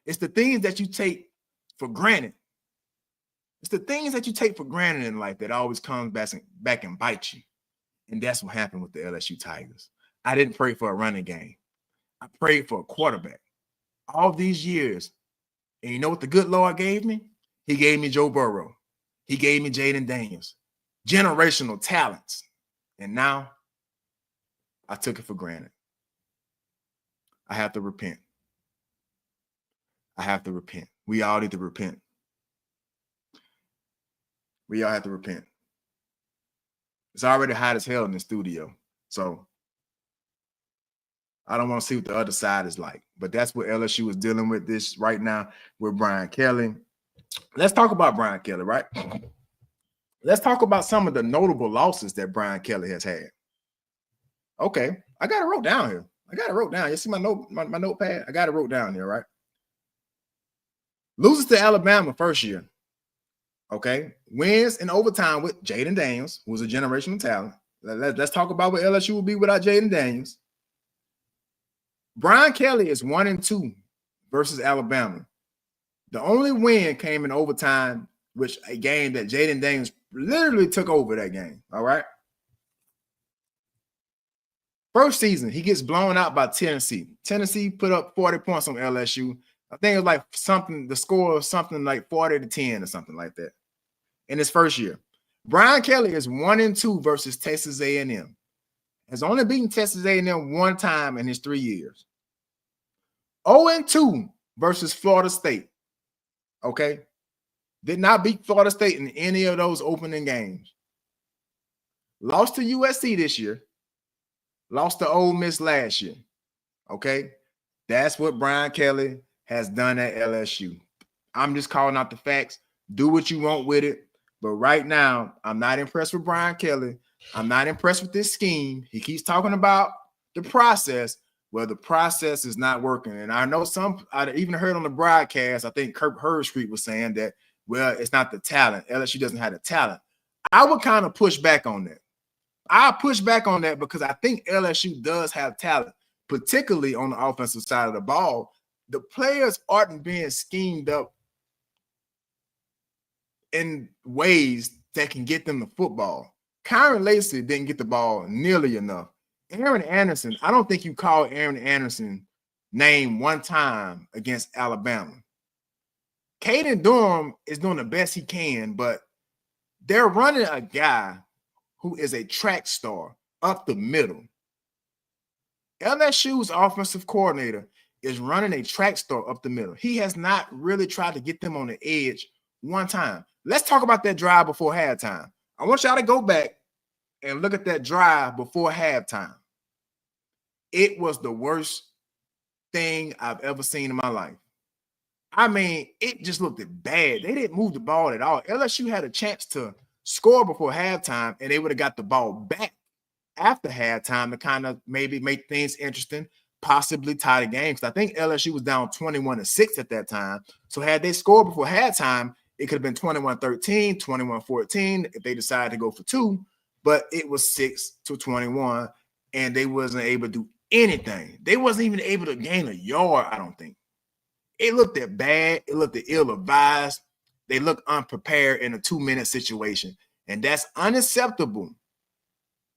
It's the things that you take for granted. It's the things that you take for granted in life that always comes back and bite you. And that's what happened with the LSU Tigers. I didn't pray for a running game. I prayed for a quarterback. All these years. And you know what the good Lord gave me? He gave me Joe Burrow. He gave me Jaden Daniels. Generational talents. And now I took it for granted. I have to repent. I have to repent. We all need to repent. We all have to repent. It's already hot as hell in the studio. So I don't want to see what the other side is like. But that's what LSU is dealing with this right now with Brian Kelly. Let's talk about Brian Kelly, right? Let's talk about some of the notable losses that Brian Kelly has had. Okay, I got it wrote down here. You see my notepad? I got it wrote down here, right? Loses to Alabama first year. Okay. Wins in overtime with Jaden Daniels, who's a generational talent. Let's talk about what LSU will be without Jaden Daniels. Brian Kelly is 1-2 versus Alabama. The only win came in overtime, which a game that Jaden Daniels literally took over that game. All right. First season, he gets blown out by Tennessee. Tennessee put up 40 points on LSU. I think it was like the score of something like 40-10 or something like that in his first year. Brian Kelly is 1-2 versus Texas A&M. Has only beaten Texas A&M one time in his 3 years. 0-2 versus Florida State. Okay. Did not beat Florida State in any of those opening games. Lost to USC this year. lost to Ole Miss last year. Okay, that's what Brian Kelly has done at LSU. I'm just calling out the facts. Do what you want with it. But right now, I'm not impressed with Brian Kelly. I'm not impressed with this scheme. He keeps talking about the process. Well, the process is not working. And I know I even heard on the broadcast, I think Kirk Herbstreit was saying that, well, it's not the talent. LSU doesn't have the talent. I would kind of push back on that. I push back on that because I think LSU does have talent, particularly on the offensive side of the ball. The players aren't being schemed up in ways that can get them the football. Kyron Lacey didn't get the ball nearly enough. Aaron Anderson, I don't think you call Aaron Anderson name one time against Alabama. Caden Durham is doing the best he can, but they're running a guy who is a track star up the middle. LSU's offensive coordinator is running a track star up the middle. He has not really tried to get them on the edge one time. Let's talk about that drive before halftime. I want y'all to go back and look at that drive before halftime. It was the worst thing I've ever seen in my life. I mean, it just looked bad. They didn't move the ball at all. LSU had a chance to score before halftime, and they would have got the ball back after halftime to kind of maybe make things interesting, possibly tie the game. Because I think LSU was down 21-6 at that time. So had they scored before halftime, it could have been 21-13, 21-14 if they decided to go for two. But it was 6-21, and they wasn't able to do anything. They wasn't even able to gain a yard, I don't think. It looked that bad. It looked ill-advised. They looked unprepared in a 2-minute situation. And that's unacceptable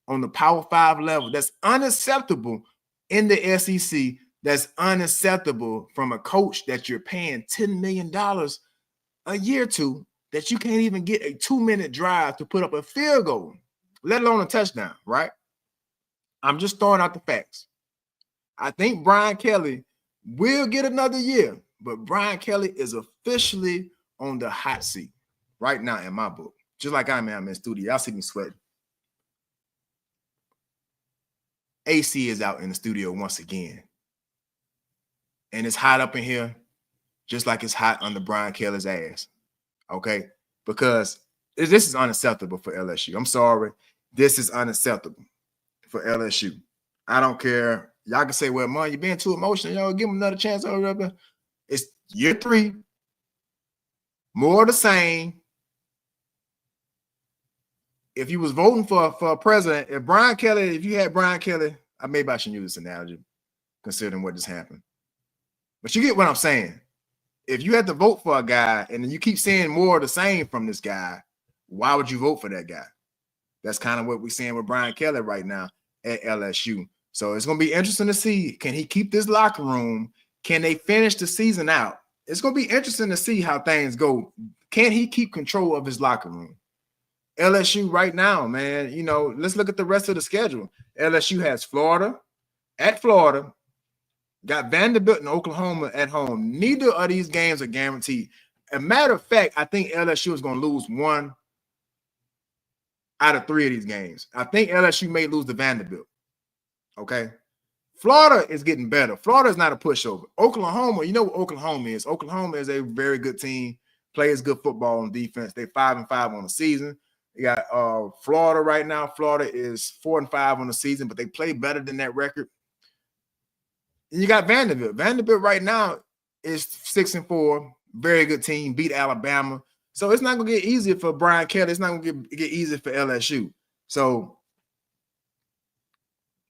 on the Power 5 level. That's unacceptable in the SEC. That's unacceptable from a coach that you're paying $10 million a year to, that you can't even get a 2-minute drive to put up a field goal, let alone a touchdown, right? I'm just throwing out the facts. I think Brian Kelly will get another year, but Brian Kelly is officially on the hot seat right now in my book. Just like I'm in studio. Y'all see me sweating. AC is out in the studio once again. And it's hot up in here, just like it's hot under Brian Kelly's ass. Okay? Because this is unacceptable for LSU. I'm sorry. This is unacceptable for LSU. I don't care. Y'all can say, well, man, you're being too emotional. Y'all give them another chance. It's year 3. More of the same. If you was voting for a president, if you had Brian Kelly, maybe I shouldn't use this analogy, considering what just happened. But you get what I'm saying. If you had to vote for a guy and then you keep seeing more of the same from this guy, why would you vote for that guy? That's kind of what we're seeing with Brian Kelly right now at LSU. So it's going to be interesting to see, can he keep this locker room? Can they finish the season out? It's going to be interesting to see how things go. Can he keep control of his locker room? LSU right now, man, let's look at the rest of the schedule. LSU has Florida, got Vanderbilt and Oklahoma at home. Neither of these games are guaranteed. As a matter of fact, I think LSU is going to lose 1 out of 3 of these games. I think LSU may lose to Vanderbilt. Okay. Florida is getting better. Florida is not a pushover. Oklahoma, you know what Oklahoma is. Oklahoma is a very good team, plays good football on defense. They're 5-5 on the season. You got Florida right now. Florida is 4-5 on the season, but they play better than that record. And you got Vanderbilt. Vanderbilt right now is 6-4. Very good team. Beat Alabama. So it's not going to get easier for Brian Kelly. It's not going to get easier for LSU. So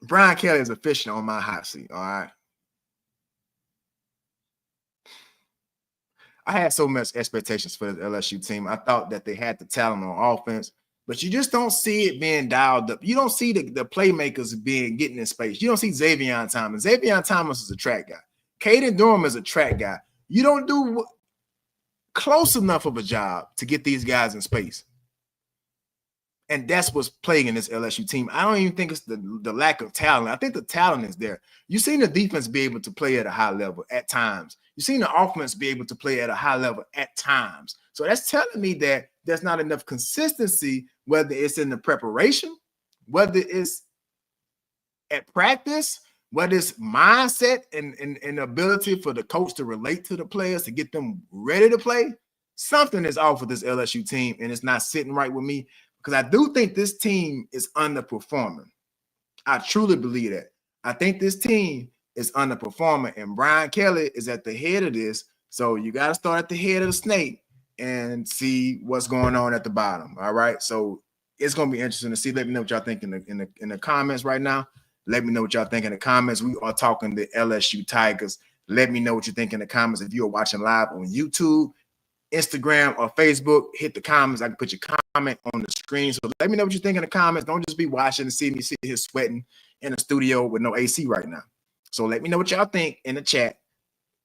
Brian Kelly is officially on my hot seat, all right? I had so much expectations for the LSU team. I thought that they had the talent on offense, but you just don't see it being dialed up. You don't see the playmakers getting in space. You don't see Xavier Thomas. Xavier Thomas is a track guy. Caden Durham is a track guy. You don't do close enough of a job to get these guys in space. And that's what's plaguing this LSU team. I don't even think it's the lack of talent. I think the talent is there. You've seen the defense be able to play at a high level at times. You've seen the offense be able to play at a high level at times. So that's telling me that there's not enough consistency, whether it's in the preparation, whether it's at practice, whether it's mindset and ability for the coach to relate to the players to get them ready to play, something is off with this LSU team, and it's not sitting right with me because I do think this team is underperforming. I truly believe that. I think this team is underperforming, and Brian Kelly is at the head of this. So you got to start at the head of the snake and see what's going on at the bottom. All right. So it's gonna be interesting to see. Let me know what y'all think in the comments right now. Let me know what y'all think in the comments. We are talking the LSU Tigers. Let me know what you think in the comments. If you're watching live on YouTube, Instagram, or Facebook, hit the comments. I can put your comment on the screen. So let me know what you think in the comments. Don't just be watching and see me sit here sweating in a studio with no AC right now. So let me know what y'all think in the chat.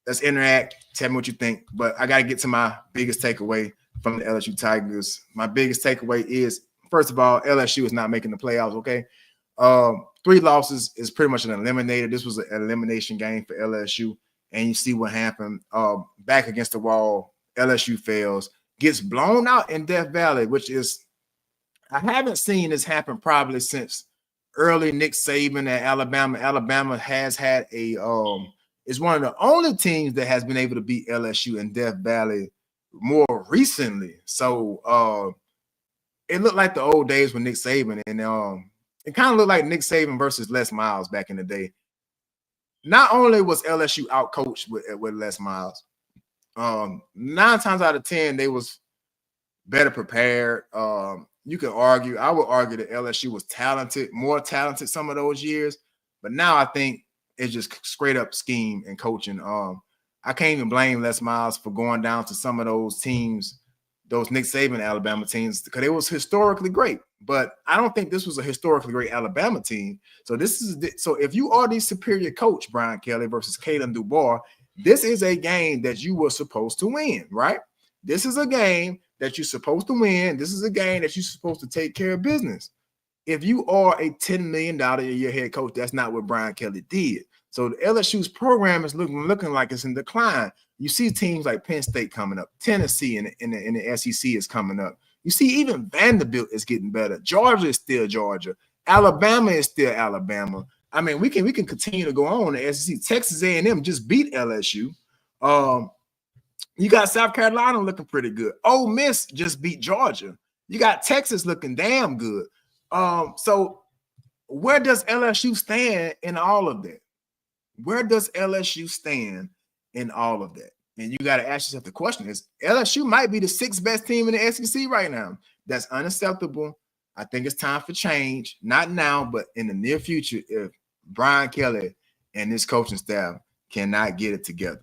Let's interact. Tell me what you think. But I got to get to my biggest takeaway from the LSU Tigers. My biggest takeaway is, first of all, LSU is not making the playoffs, okay? 3 losses is pretty much an eliminator. This was an elimination game for LSU, and you see what happened. Back against the wall, LSU fails, gets blown out in Death Valley, which is, I haven't seen this happen probably since early Nick Saban at Alabama. Alabama has had a is one of the only teams that has been able to beat LSU in Death Valley more recently. So it looked like the old days with Nick Saban, and it kind of looked like Nick Saban versus Les Miles back in the day. Not only was LSU outcoached with Les Miles, 9 times out of 10 they was better prepared. You can argue, I would argue that LSU was talented, more talented some of those years, but now I think it's just straight up scheme and coaching. I can't even blame Les Miles for going down to some of those teams, those Nick Saban Alabama teams, because it was historically great. But I don't think this was a historically great Alabama team. So if you are the superior coach, Brian Kelly versus Kalen DuBois, this is a game that you were supposed to win, right? This is a game that you're supposed to win. This is a game that you're supposed to take care of business. If you are a $10 million a year head coach, that's not what Brian Kelly did. So the LSU's program is looking like it's in decline. You see teams like Penn State coming up, Tennessee in the SEC is coming up. You see even Vanderbilt is getting better. Georgia is still Georgia. Alabama is still Alabama. I mean, we can continue to go on. The SEC, Texas A&M just beat LSU. You got South Carolina looking pretty good. Ole Miss just beat Georgia. You got Texas looking damn good. So where does LSU stand in all of that? Where does LSU stand in all of that? And you got to ask yourself the question is, LSU might be the 6th best team in the SEC right now. That's unacceptable. I think it's time for change. Not now, but in the near future, if Brian Kelly and this coaching staff cannot get it together.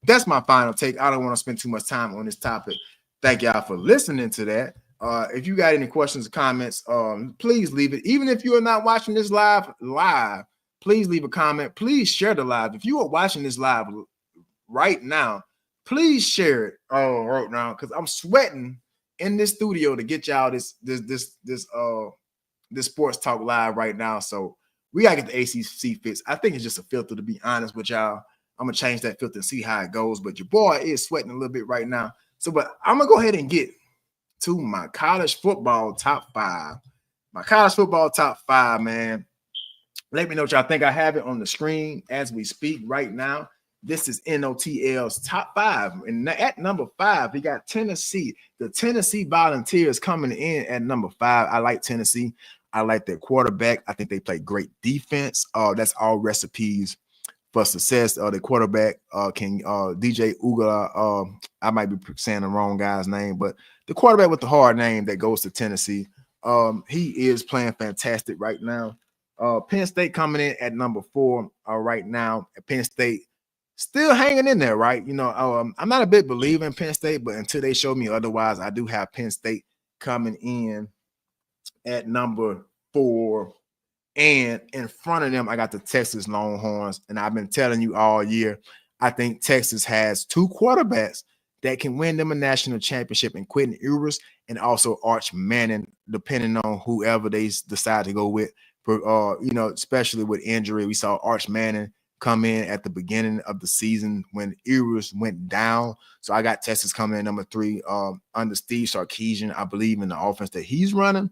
That's my final take. I don't want to spend too much time on this topic. Thank y'all for listening to that. If you got any questions or comments, please leave it. Even if you are not watching this live, please leave a comment. Please share the live. If you are watching this live right now, please share it right now, because I'm sweating in this studio to get y'all this sports talk live right now. So we gotta get the ACC fixed. I think it's just a filter, to be honest with y'all. I'm gonna change that filter and see how it goes. But your boy is sweating a little bit right now. So, but I'm gonna go ahead and get to my college football top 5. My college football top 5, man. Let me know what y'all think. I have it on the screen as we speak right now. This is NOTL's top 5. And at number 5, we got Tennessee. The Tennessee Volunteers coming in at number 5. I like Tennessee. I like their quarterback. I think they play great defense. That's all recipes for success. The quarterback, DJ Ugla. I might be saying the wrong guy's name, but the quarterback with the hard name that goes to Tennessee, he is playing fantastic right now. Penn State coming in at number 4 right now. Penn State still hanging in there, right? You know, I'm not a big believer in Penn State, but until they show me otherwise, I do have Penn State coming in at number 4. And in front of them, I got the Texas Longhorns. And I've been telling you all year, I think Texas has 2 quarterbacks that can win them a national championship, in Quentin Ewers and also Arch Manning, depending on whoever they decide to go with. You know, especially with injury. We saw Arch Manning come in at the beginning of the season when Ewers went down. So I got Texas coming in number 3 under Steve Sarkisian, I believe, in the offense that he's running.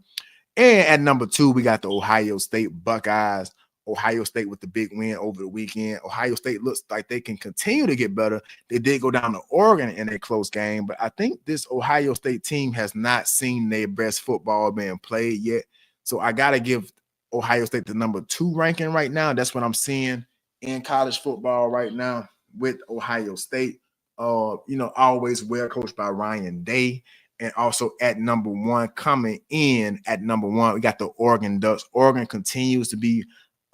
And at number 2, we got the Ohio State Buckeyes. Ohio State with the big win over the weekend. Ohio State looks like they can continue to get better. They did go down to Oregon in a close game, but I think this Ohio State team has not seen their best football being played yet. So I got to give Ohio State the number 2 ranking right now. That's what I'm seeing in college football right now with Ohio State. Always well coached by Ryan Day. And also at number 1, coming in at number 1, we got the Oregon Ducks. Oregon continues to be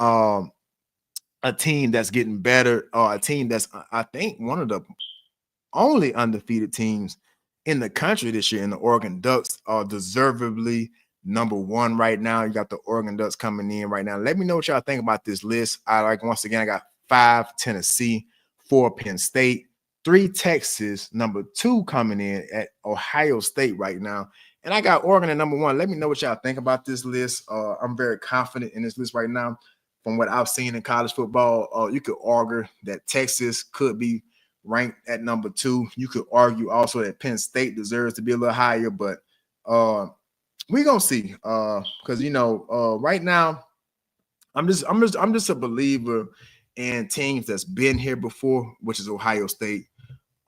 a team that's getting better, or a team that's, I think, one of the only undefeated teams in the country this year. And the Oregon Ducks are deservedly number 1 right now. You got the Oregon Ducks coming in right now. Let me know what y'all think about this list. Once again, I got 5 Tennessee, 4 Penn State, 3 Texas, number 2 coming in at Ohio State right now. And I got Oregon at number 1. Let me know what y'all think about this list. I'm very confident in this list right now. From what I've seen in college football, you could argue that Texas could be ranked at number 2. You could argue also that Penn State deserves to be a little higher, but we're gonna see. Because right now, I'm just a believer in teams that's been here before, which is Ohio State.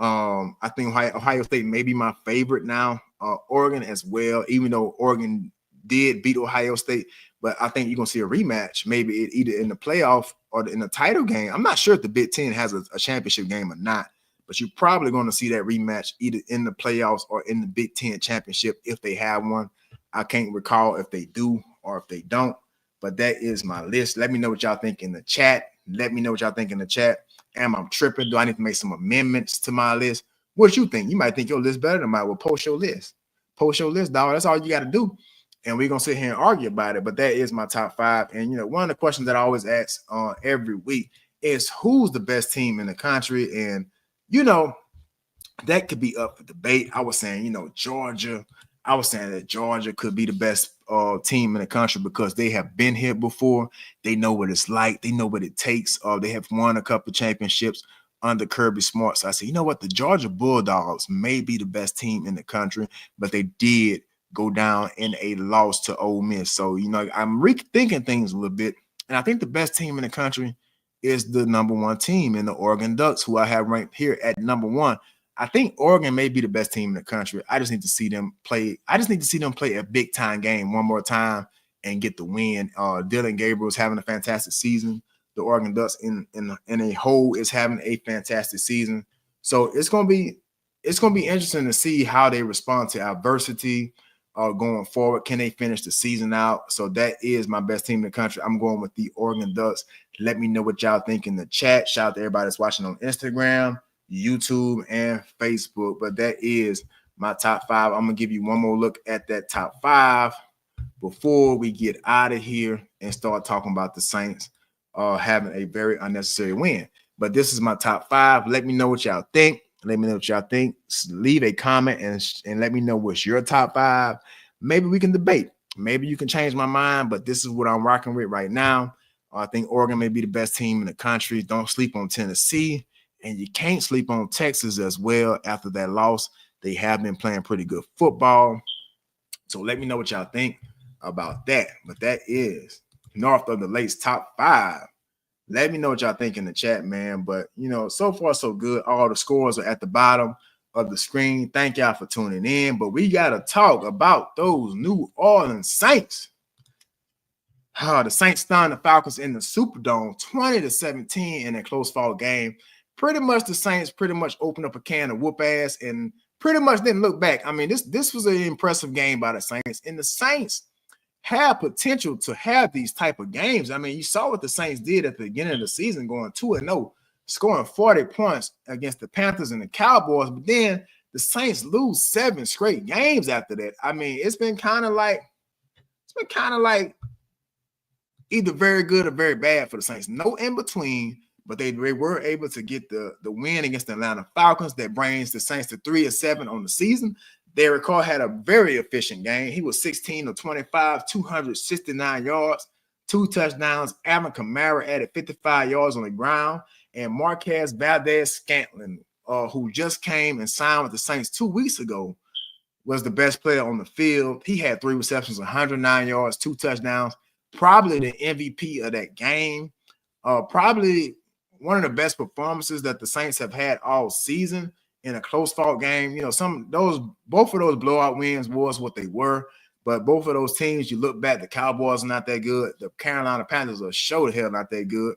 I think Ohio State may be my favorite now. Oregon as well, even though Oregon did beat Ohio State, but I think you're gonna see a rematch, maybe either in the playoff or in the title game. I'm not sure if the Big Ten has a championship game or not, but you're probably going to see that rematch either in the playoffs or in the Big Ten championship if they have one. I can't recall if they do or if they don't, but that is my list. Let me know what y'all think in the chat. Am I tripping? Do I need to make some amendments to my list? What you think? You might think your list better than mine. Well, post your list. Post your list, dog. That's all you got to do. And we're going to sit here and argue about it. But that is my top 5. And, one of the questions that I always ask every week is who's the best team in the country? And, that could be up for debate. I was saying, Georgia. I was saying that Georgia could be the best team in the country because they have been here before. They know what it's like. They know what it takes. They have won a couple of championships under Kirby Smart. So I said, you know what? The Georgia Bulldogs may be the best team in the country, but they did go down in a loss to Ole Miss. So, I'm rethinking things a little bit. And I think the best team in the country is the number 1 team in the Oregon Ducks, who I have ranked here at number 1. I think Oregon may be the best team in the country. I just need to see them play. I just need to see them play a big time game one more time and get the win. Dylan Gabriel's having a fantastic season. The Oregon Ducks in a whole is having a fantastic season. So it's gonna be interesting to see how they respond to adversity going forward. Can they finish the season out? So that is my best team in the country. I'm going with the Oregon Ducks. Let me know what y'all think in the chat. Shout out to everybody that's watching on Instagram, YouTube, and Facebook. But that is my top 5. I'm gonna give you one more look at that top 5 before we get out of here and start talking about the Saints having a very unnecessary win. But this is my top 5. Let me know what y'all think. Leave a comment and let me know what's your top 5. Maybe we can debate. Maybe you can change my mind, but this is what I'm rocking with right now. I think Oregon may be the best team in the country. Don't sleep on Tennessee. And you can't sleep on Texas as well after that loss. They have been playing pretty good football. So let me know what y'all think about that. But that is North of the Lakes top 5. Let me know what y'all think in the chat, man. But, so far so good. All the scores are at the bottom of the screen. Thank y'all for tuning in. But we got to talk about those New Orleans Saints. The Saints stunned the Falcons in the Superdome 20-17 in a close fought game. Pretty much the Saints opened up a can of whoop ass and pretty much didn't look back. I mean, this was an impressive game by the Saints, and the Saints have potential to have these type of games. I mean, you saw what the Saints did at the beginning of the season, going 2-0, scoring 40 points against the Panthers and the Cowboys, but then the Saints lose 7 straight games after that. I mean, it's been kind of like either very good or very bad for the Saints. No in between. But they were able to get the win against the Atlanta Falcons that brings the Saints to 3-7 on the season. Derek Carr had a very efficient game. He was 16 of 25, 269 yards, 2 touchdowns. Alvin Kamara added 55 yards on the ground. And Marquez Valdez-Scantling, who just came and signed with the Saints 2 weeks ago, was the best player on the field. He had 3 receptions, 109 yards, 2 touchdowns, probably the MVP of that game. Probably one of the best performances that the Saints have had all season in a close fought game. You know, both of those blowout wins was what they were. But both of those teams, you look back, the Cowboys are not that good. The Carolina Panthers are sure the hell not that good.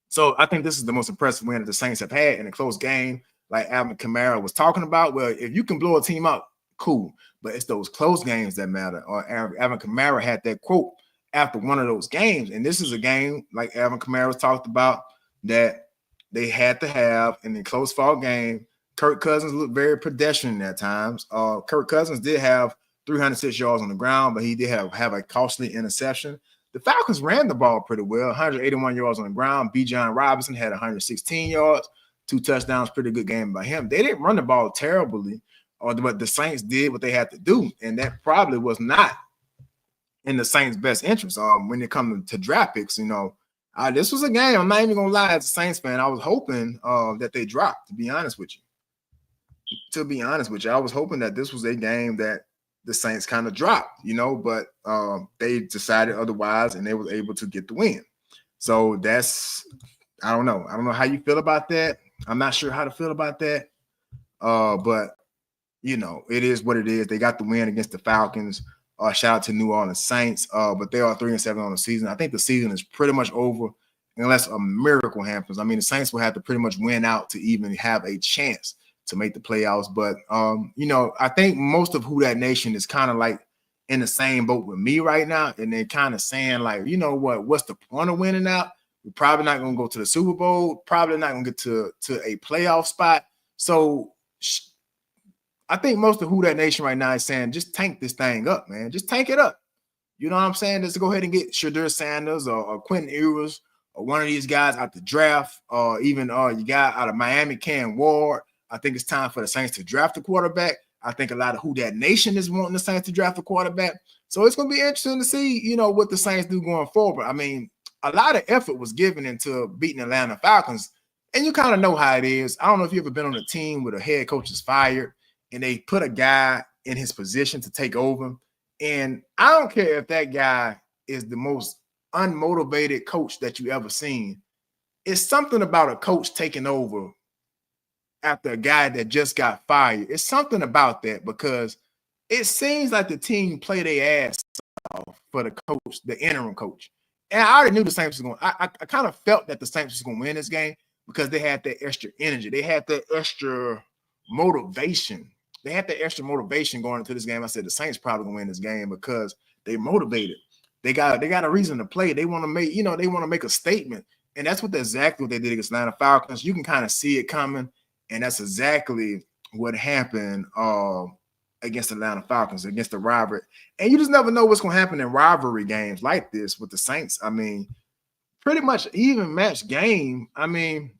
So I think this is the most impressive win that the Saints have had in a close game, like Alvin Kamara was talking about. Well, if you can blow a team out, cool. But it's those close games that matter. Or Alvin Kamara had that quote after one of those games. And this is a game, like Alvin Kamara talked about, that they had to have in the close fought game. Kirk Cousins looked very pedestrian at times. Kirk Cousins did have 306 yards on the ground, but he did have a costly interception. The Falcons ran the ball pretty well, 181 yards on the ground. Bijan Robinson had 116 yards, 2 touchdowns, pretty good game by him. They didn't run the ball terribly, but the Saints did what they had to do, and that probably was not in the Saints' best interest. When it comes to draft picks, you know, this was a game. I'm not even gonna lie, as a Saints fan, I was hoping that they dropped. To be honest with you, I was hoping that this was a game that the Saints kind of dropped, you know, but they decided otherwise, and they were able to get the win. So I don't know how you feel about that. I'm not sure how to feel about that. But you know, it is what it is. They got the win against the Falcons. Shout out to New Orleans Saints. But they are 3-7 on the season. I think the season is pretty much over unless a miracle happens. I mean, the Saints will have to pretty much win out to even have a chance to make the playoffs. But you know, I think most of Who Dat Nation is kind of like in the same boat with me right now, and they're kind of saying, like, you know what's the point of winning out? We're probably not going to go to the Super Bowl, probably not going to get to a playoff spot. So I think most of Who Dat Nation right now is saying, just tank this thing up, man. Just tank it up. You know what I'm saying? Just go ahead and get Shadur Sanders or Quentin Ewers or one of these guys out the draft, or even you got out of Miami, Cam Ward. I think it's time for the Saints to draft a quarterback. I think a lot of Who Dat Nation is wanting the Saints to draft a quarterback. So it's going to be interesting to see, you know, what the Saints do going forward. I mean, a lot of effort was given into beating Atlanta Falcons, and you kind of know how it is. I don't know if you've ever been on a team where the head coach is fired and they put a guy in his position to take over. And I don't care if that guy is the most unmotivated coach that you ever seen. It's something about a coach taking over after a guy that just got fired. It's something about that, because it seems like the team play their ass off for the coach, the interim coach. And I already knew the Saints was going. I kind of felt that the Saints was going to win this game because they had that extra energy. They had that extra motivation. They had that extra motivation going into this game. I said the Saints probably going to win this game because they motivated. They got a reason to play. They want to make, you know, they want to make a statement. And that's exactly what they did against Atlanta Falcons. You can kind of see it coming. And that's exactly what happened against the Atlanta Falcons, against the rivalry. And you just never know what's going to happen in rivalry games like this with the Saints. I mean, pretty much even match game. I mean,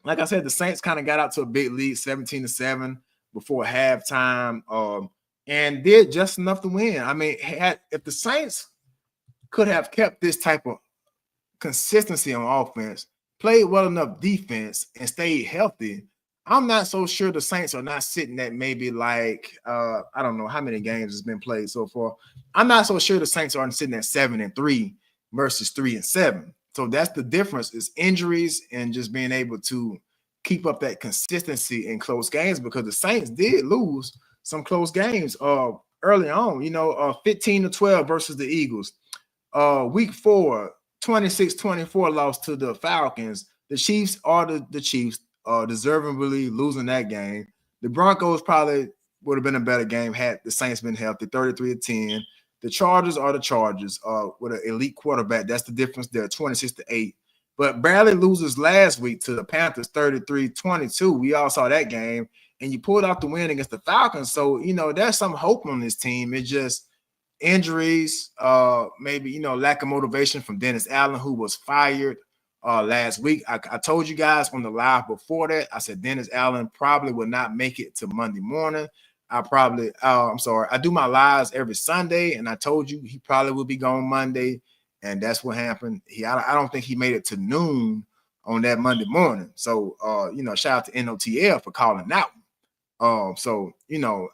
like I said, the Saints kind of got out to a big lead, 17-7 before halftime, and did just enough to win. I mean, if the Saints could have kept this type of consistency on offense, played well enough defense, and stayed healthy, I'm not so sure the Saints are not sitting at maybe like I don't know how many games has been played so far. I'm not so sure the Saints aren't sitting at 7-3 versus 3-7. So that's the difference, is injuries and just being able to keep up that consistency in close games, because the Saints did lose some close games early on, you know, 15-12 versus the Eagles. Week 4, 26-24 loss to the Falcons. The Chiefs are the Chiefs, deservingly losing that game. The Broncos probably would have been a better game had the Saints been healthy, 33-10. The Chargers are the Chargers with an elite quarterback. That's the difference there, 26-8. But barely loses last week to the Panthers, 33-22. We all saw that game. And you pulled out the win against the Falcons. So, you know, there's some hope on this team. It's just injuries, maybe, you know, lack of motivation from Dennis Allen, who was fired last week. I told you guys on the live before that, I said Dennis Allen probably will not make it to Monday morning. I do my lives every Sunday, and I told you he probably will be gone Monday, and that's what happened. I don't think he made it to noon on that Monday morning. So, you know, shout out to NOTL for calling out. So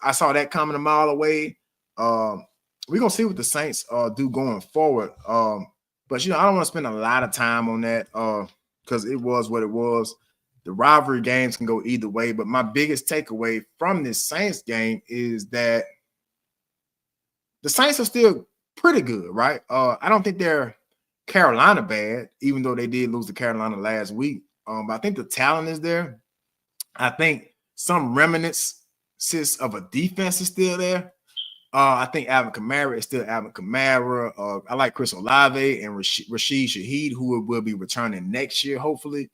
I saw that coming a mile away. We're gonna see what the Saints do going forward. But I don't want to spend a lot of time on that because it was what it was. The rivalry games can go either way, but my biggest takeaway from this Saints game is that the Saints are still pretty good, right? I don't think they're Carolina bad, even though they did lose to Carolina last week. But I think the talent is there. I think some remnants of a defense is still there. I think Alvin Kamara is still Alvin Kamara. I like Chris Olave and Rashid Shaheed, who will be returning next year, hopefully.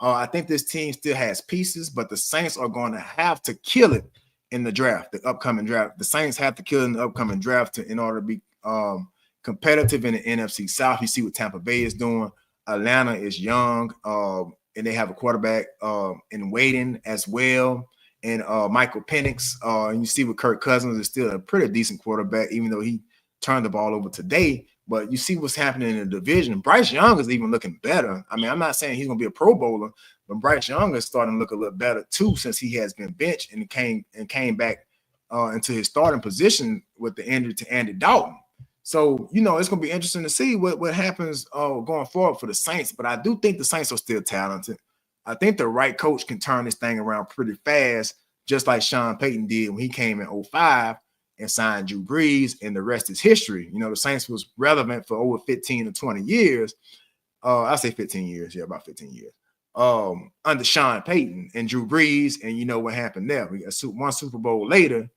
I think this team still has pieces, but the Saints are going to have to kill it in the draft, the upcoming draft. The Saints have to kill it in the upcoming draft in order to be competitive in the NFC South. You see what Tampa Bay is doing. Atlanta is young, and they have a quarterback in waiting as well. And Michael Penix, and you see what Kirk Cousins is still a pretty decent quarterback, even though he turned the ball over today. But you see what's happening in the division. Bryce Young is even looking better. I mean, I'm not saying he's going to be a Pro Bowler, but Bryce Young is starting to look a little better too since he has been benched and came back into his starting position with the injury to Andy Dalton. So, it's going to be interesting to see what happens going forward for the Saints. But I do think the Saints are still talented. I think the right coach can turn this thing around pretty fast, just like Sean Payton did when he came in 2005 and signed Drew Brees, and the rest is history. The Saints was relevant for over 15 to 20 years. I say 15 years, about 15 years. Under Sean Payton and Drew Brees, and you know what happened there. We got one Super Bowl later.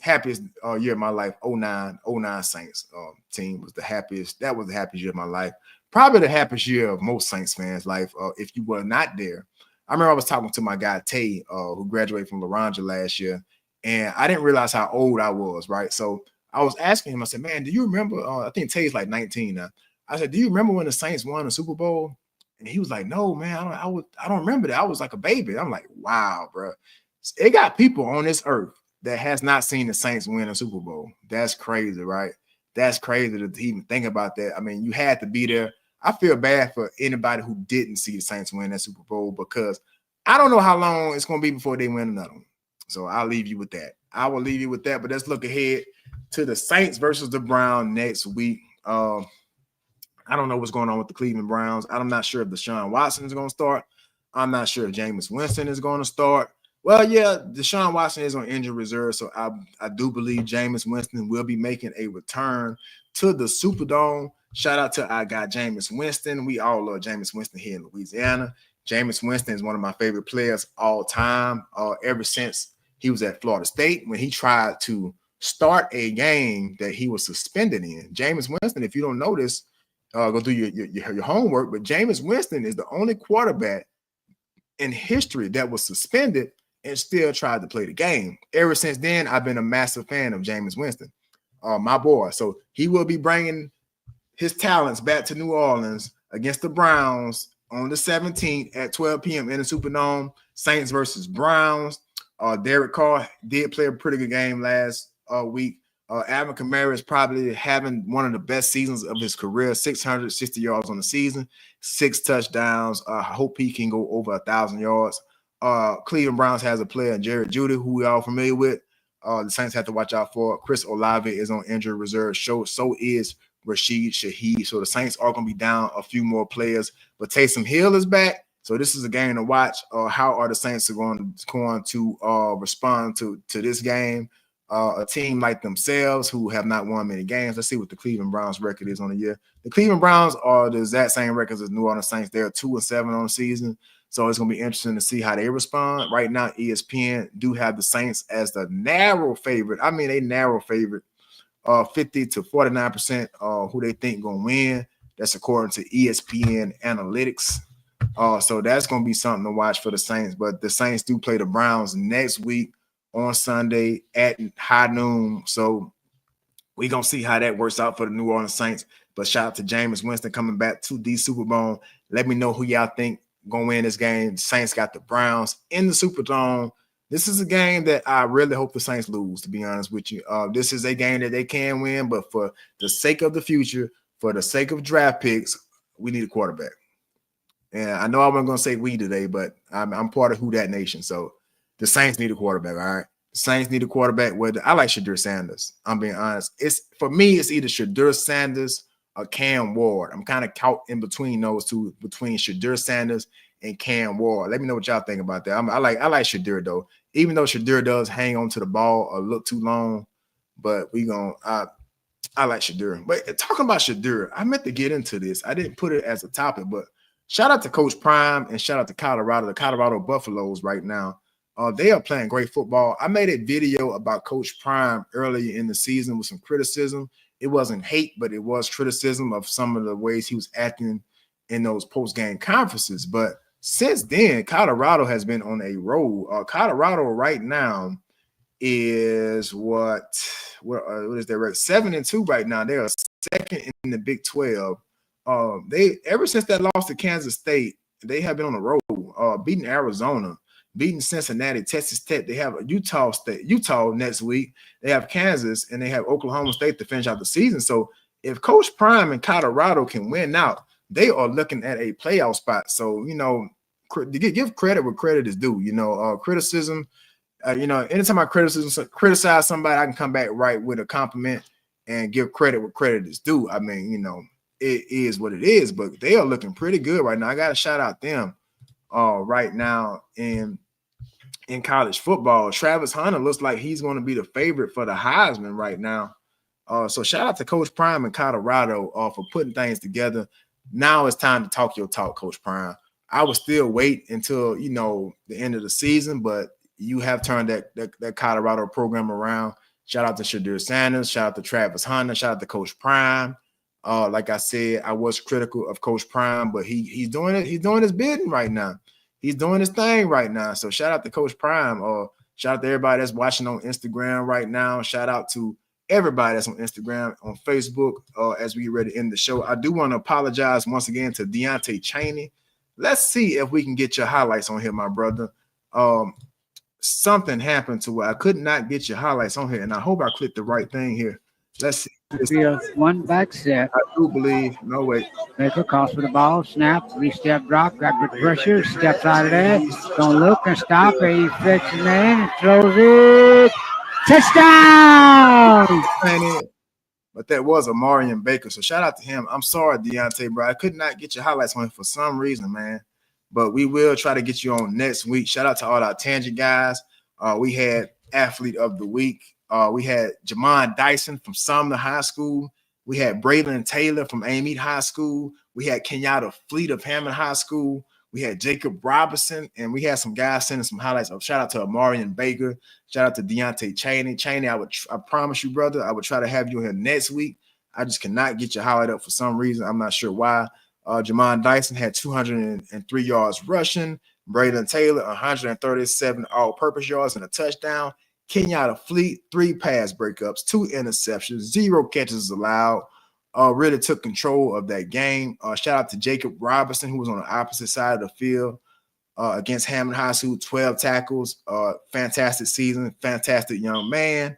Happiest year of my life, 09 Saints team was the happiest. That was the happiest year of my life. Probably the happiest year of most Saints fans' life if you were not there. I remember I was talking to my guy, Tay, who graduated from LaRonja last year, and I didn't realize how old I was, right? So I was asking him, I said, man, do you remember? I think Tay's like 19 now. I said, do you remember when the Saints won the Super Bowl? And he was like, no, man, I don't remember that. I was like a baby. I'm like, wow, bro. It got people on this earth that has not seen the Saints win a Super Bowl. That's crazy, right? That's crazy to even think about that. I mean, you had to be there. I feel bad for anybody who didn't see the Saints win that Super Bowl because I don't know how long it's going to be before they win another one. So I'll leave you with that. I will leave you with that. But let's look ahead to the Saints versus the Browns next week. I don't know what's going on with the Cleveland Browns. I'm not sure if Deshaun Watson is going to start. I'm not sure if Jameis Winston is going to start. Well, yeah, Deshaun Watson is on injury reserve, so I do believe Jameis Winston will be making a return to the Superdome. Shout out to our guy Jameis Winston. We all love Jameis Winston here in Louisiana. Jameis Winston is one of my favorite players all time. Ever since he was at Florida State, when he tried to start a game that he was suspended in. Jameis Winston, if you don't know this, go do your homework. But Jameis Winston is the only quarterback in history that was suspended and still tried to play the game. Ever since then, I've been a massive fan of Jameis Winston, my boy. So he will be bringing his talents back to New Orleans against the Browns on the 17th at 12 p.m. in the Superdome. Saints versus Browns. Derek Carr did play a pretty good game last week. Alvin Kamara is probably having one of the best seasons of his career, 660 yards on the season, 6 touchdowns. I hope he can go over 1,000 yards. Cleveland Browns has a player, Jared Judy, who we all familiar with. The Saints have to watch out for. Chris Olave is on injury reserve. So is Rashid Shaheed. So the Saints are going to be down a few more players. But Taysom Hill is back. So this is a game to watch. How are the Saints going to respond to this game? A team like themselves who have not won many games. Let's see what the Cleveland Browns record is on the year. The Cleveland Browns are the exact same records as New Orleans Saints. They're 2-7 on the season. So it's going to be interesting to see how they respond. Right now, ESPN do have the Saints as the narrow favorite. I mean, a narrow favorite, 50 to 49% who they think going to win. That's according to ESPN analytics. So that's going to be something to watch for the Saints. But the Saints do play the Browns next week on Sunday at high noon. So we're going to see how that works out for the New Orleans Saints. But shout out to Jameis Winston coming back to the Super Bowl. Let me know who y'all think going to win this game. The Saints got the Browns in the Superdome. This is a game that I really hope the Saints lose, to be honest with you. This is a game that they can win, but for the sake of the future, for the sake of draft picks, we need a quarterback. And I know I wasn't going to say we today, but I'm part of Who Dat Nation. So The Saints need a quarterback. All right. The Saints need a quarterback. I like Shadur Sanders. I'm being honest. It's for me, it's either Shadur Sanders or Cam Ward. I'm kind of caught in between those two, between Shadur Sanders and Cam Ward. Let me know what y'all think about that. I like Shadur though, even though Shadur does hang on to the ball a little too long, but I like Shadur. But talking about Shadur, I meant to get into this. I didn't put it as a topic, but shout out to Coach Prime and shout out to Colorado, the Colorado Buffaloes right now. They are playing great football. I made a video about Coach Prime earlier in the season with some criticism. It wasn't hate, but it was criticism of some of the ways he was acting in those post-game conferences. But since then, Colorado has been on a roll. Colorado right now is what is their record? 7-2 right now. They are second in the Big 12. They ever since that loss to Kansas State, they have been on the road, beating Arizona, beating Cincinnati, Texas Tech. They have Utah next week. They have Kansas and they have Oklahoma State to finish out the season. So if Coach Prime and Colorado can win out, they are looking at a playoff spot. So, give credit where credit is due. Criticism, anytime I criticize somebody, I can come back right with a compliment and give credit where credit is due. I mean, it is what it is, but they are looking pretty good right now. I got to shout out them right now in college football. Travis Hunter looks like he's going to be the favorite for the Heisman right now. So shout out to Coach Prime in Colorado for putting things together. Now it's time to talk your talk, Coach Prime. I would still wait until, the end of the season, but you have turned that Colorado program around. Shout out to Shadur Sanders. Shout out to Travis Hunter. Shout out to Coach Prime. Like I said, I was critical of Coach Prime, but he's doing it. He's doing his bidding right now. He's doing his thing right now. So shout out to Coach Prime. Shout out to everybody that's watching on Instagram right now. Shout out to everybody that's on Instagram, on Facebook, as we get ready to end the show. I do want to apologize once again to Deontay Chaney. Let's see if we can get your highlights on here, my brother. Something happened to where I could not get your highlights on here, and I hope I clicked the right thing here. Let's see. One back set. I do believe. No, wait. Baker calls for the ball. Snap. 3-step drop. Got good pressure. Steps out of there. Don't look and stop. He fetches man and throws it. Touchdown! But that was Amarian Baker. So shout out to him. I'm sorry, Deontay, bro. I could not get your highlights on him for some reason, man. But we will try to get you on next week. Shout out to all our tangent guys. We had Athlete of the Week. We had Jamon Dyson from Sumner High School. We had Braylon Taylor from Amite High School. We had Kenyatta Fleet of Hammond High School. We had Jacob Robinson, and we had some guys sending some highlights. Shout out to Amarian Baker. Shout out to Deontay Chaney. Chaney, I promise you, brother, I would try to have you here next week. I just cannot get your highlight up for some reason. I'm not sure why. Jamon Dyson had 203 yards rushing. Braylon Taylor, 137 all-purpose yards and a touchdown. Kenyatta Fleet, 3 pass breakups, 2 interceptions, 0 catches allowed. Really took control of that game. Shout out to Jacob Robinson, who was on the opposite side of the field against Hammond High School, 12 tackles. Fantastic season, fantastic young man.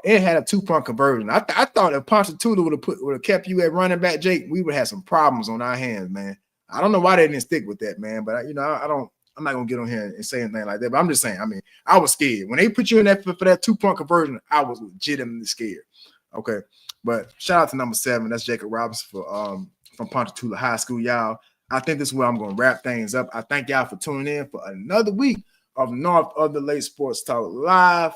It had a 2-point conversion. I thought if Ponchatoula would have kept you at running back, Jake, we would have some problems on our hands, man. I don't know why they didn't stick with that, man. But I'm not gonna get on here and say anything like that. But I'm just saying. I mean, I was scared when they put you in that for that 2-point conversion. I was legitimately scared. Okay, but shout out to number 7. That's Jacob Robinson from Ponchatoula High School, y'all. I think this is where I'm gonna wrap things up. I thank y'all for tuning in for another week of North of the Lake Sports Talk Live.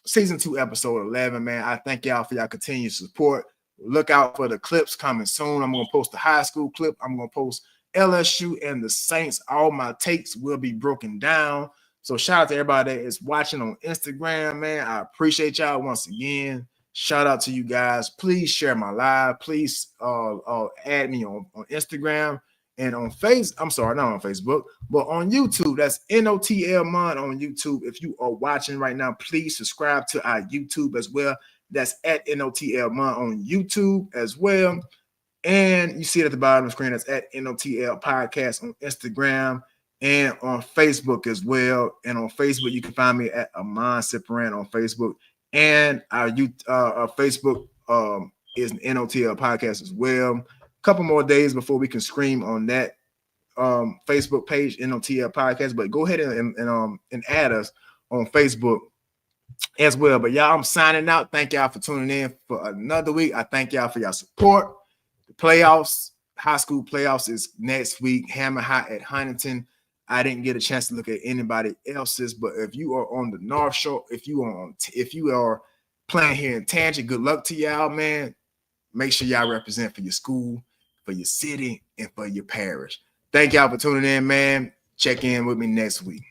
Season 2, episode 11, man. I thank y'all for y'all continued support. Look out for the clips coming soon. I'm going to post the high school clip. I'm going to post LSU and the Saints. All my takes will be broken down. So shout out to everybody that is watching on Instagram, man. I appreciate y'all once again. Shout out to you guys. Please share my live. Please add me on Instagram and on I'm sorry, not on Facebook, but on YouTube. That's NOTL Mon on YouTube. If you are watching right now, please subscribe to our YouTube as well. That's at NOTL Mon on YouTube as well. And you see it at the bottom of the screen. That's at NOTL Podcast on Instagram and on Facebook as well. And on Facebook, you can find me at Amon Ciparan on Facebook. And our Facebook is an NOTL Podcast as well. Couple more days before we can scream on that Facebook page, NOTL Podcast, but go ahead and add us on Facebook as well. But y'all, I'm signing out. Thank y'all for tuning in for another week. I thank y'all for y'all support. The playoffs, high school playoffs is next week. Hammer High at Huntington. I didn't get a chance to look at anybody else's, but if you are on the North Shore, if you are playing here in Tangent, good luck to y'all, man. Make sure y'all represent for your school, for your city, and for your parish. Thank y'all for tuning in, man. Check in with me next week.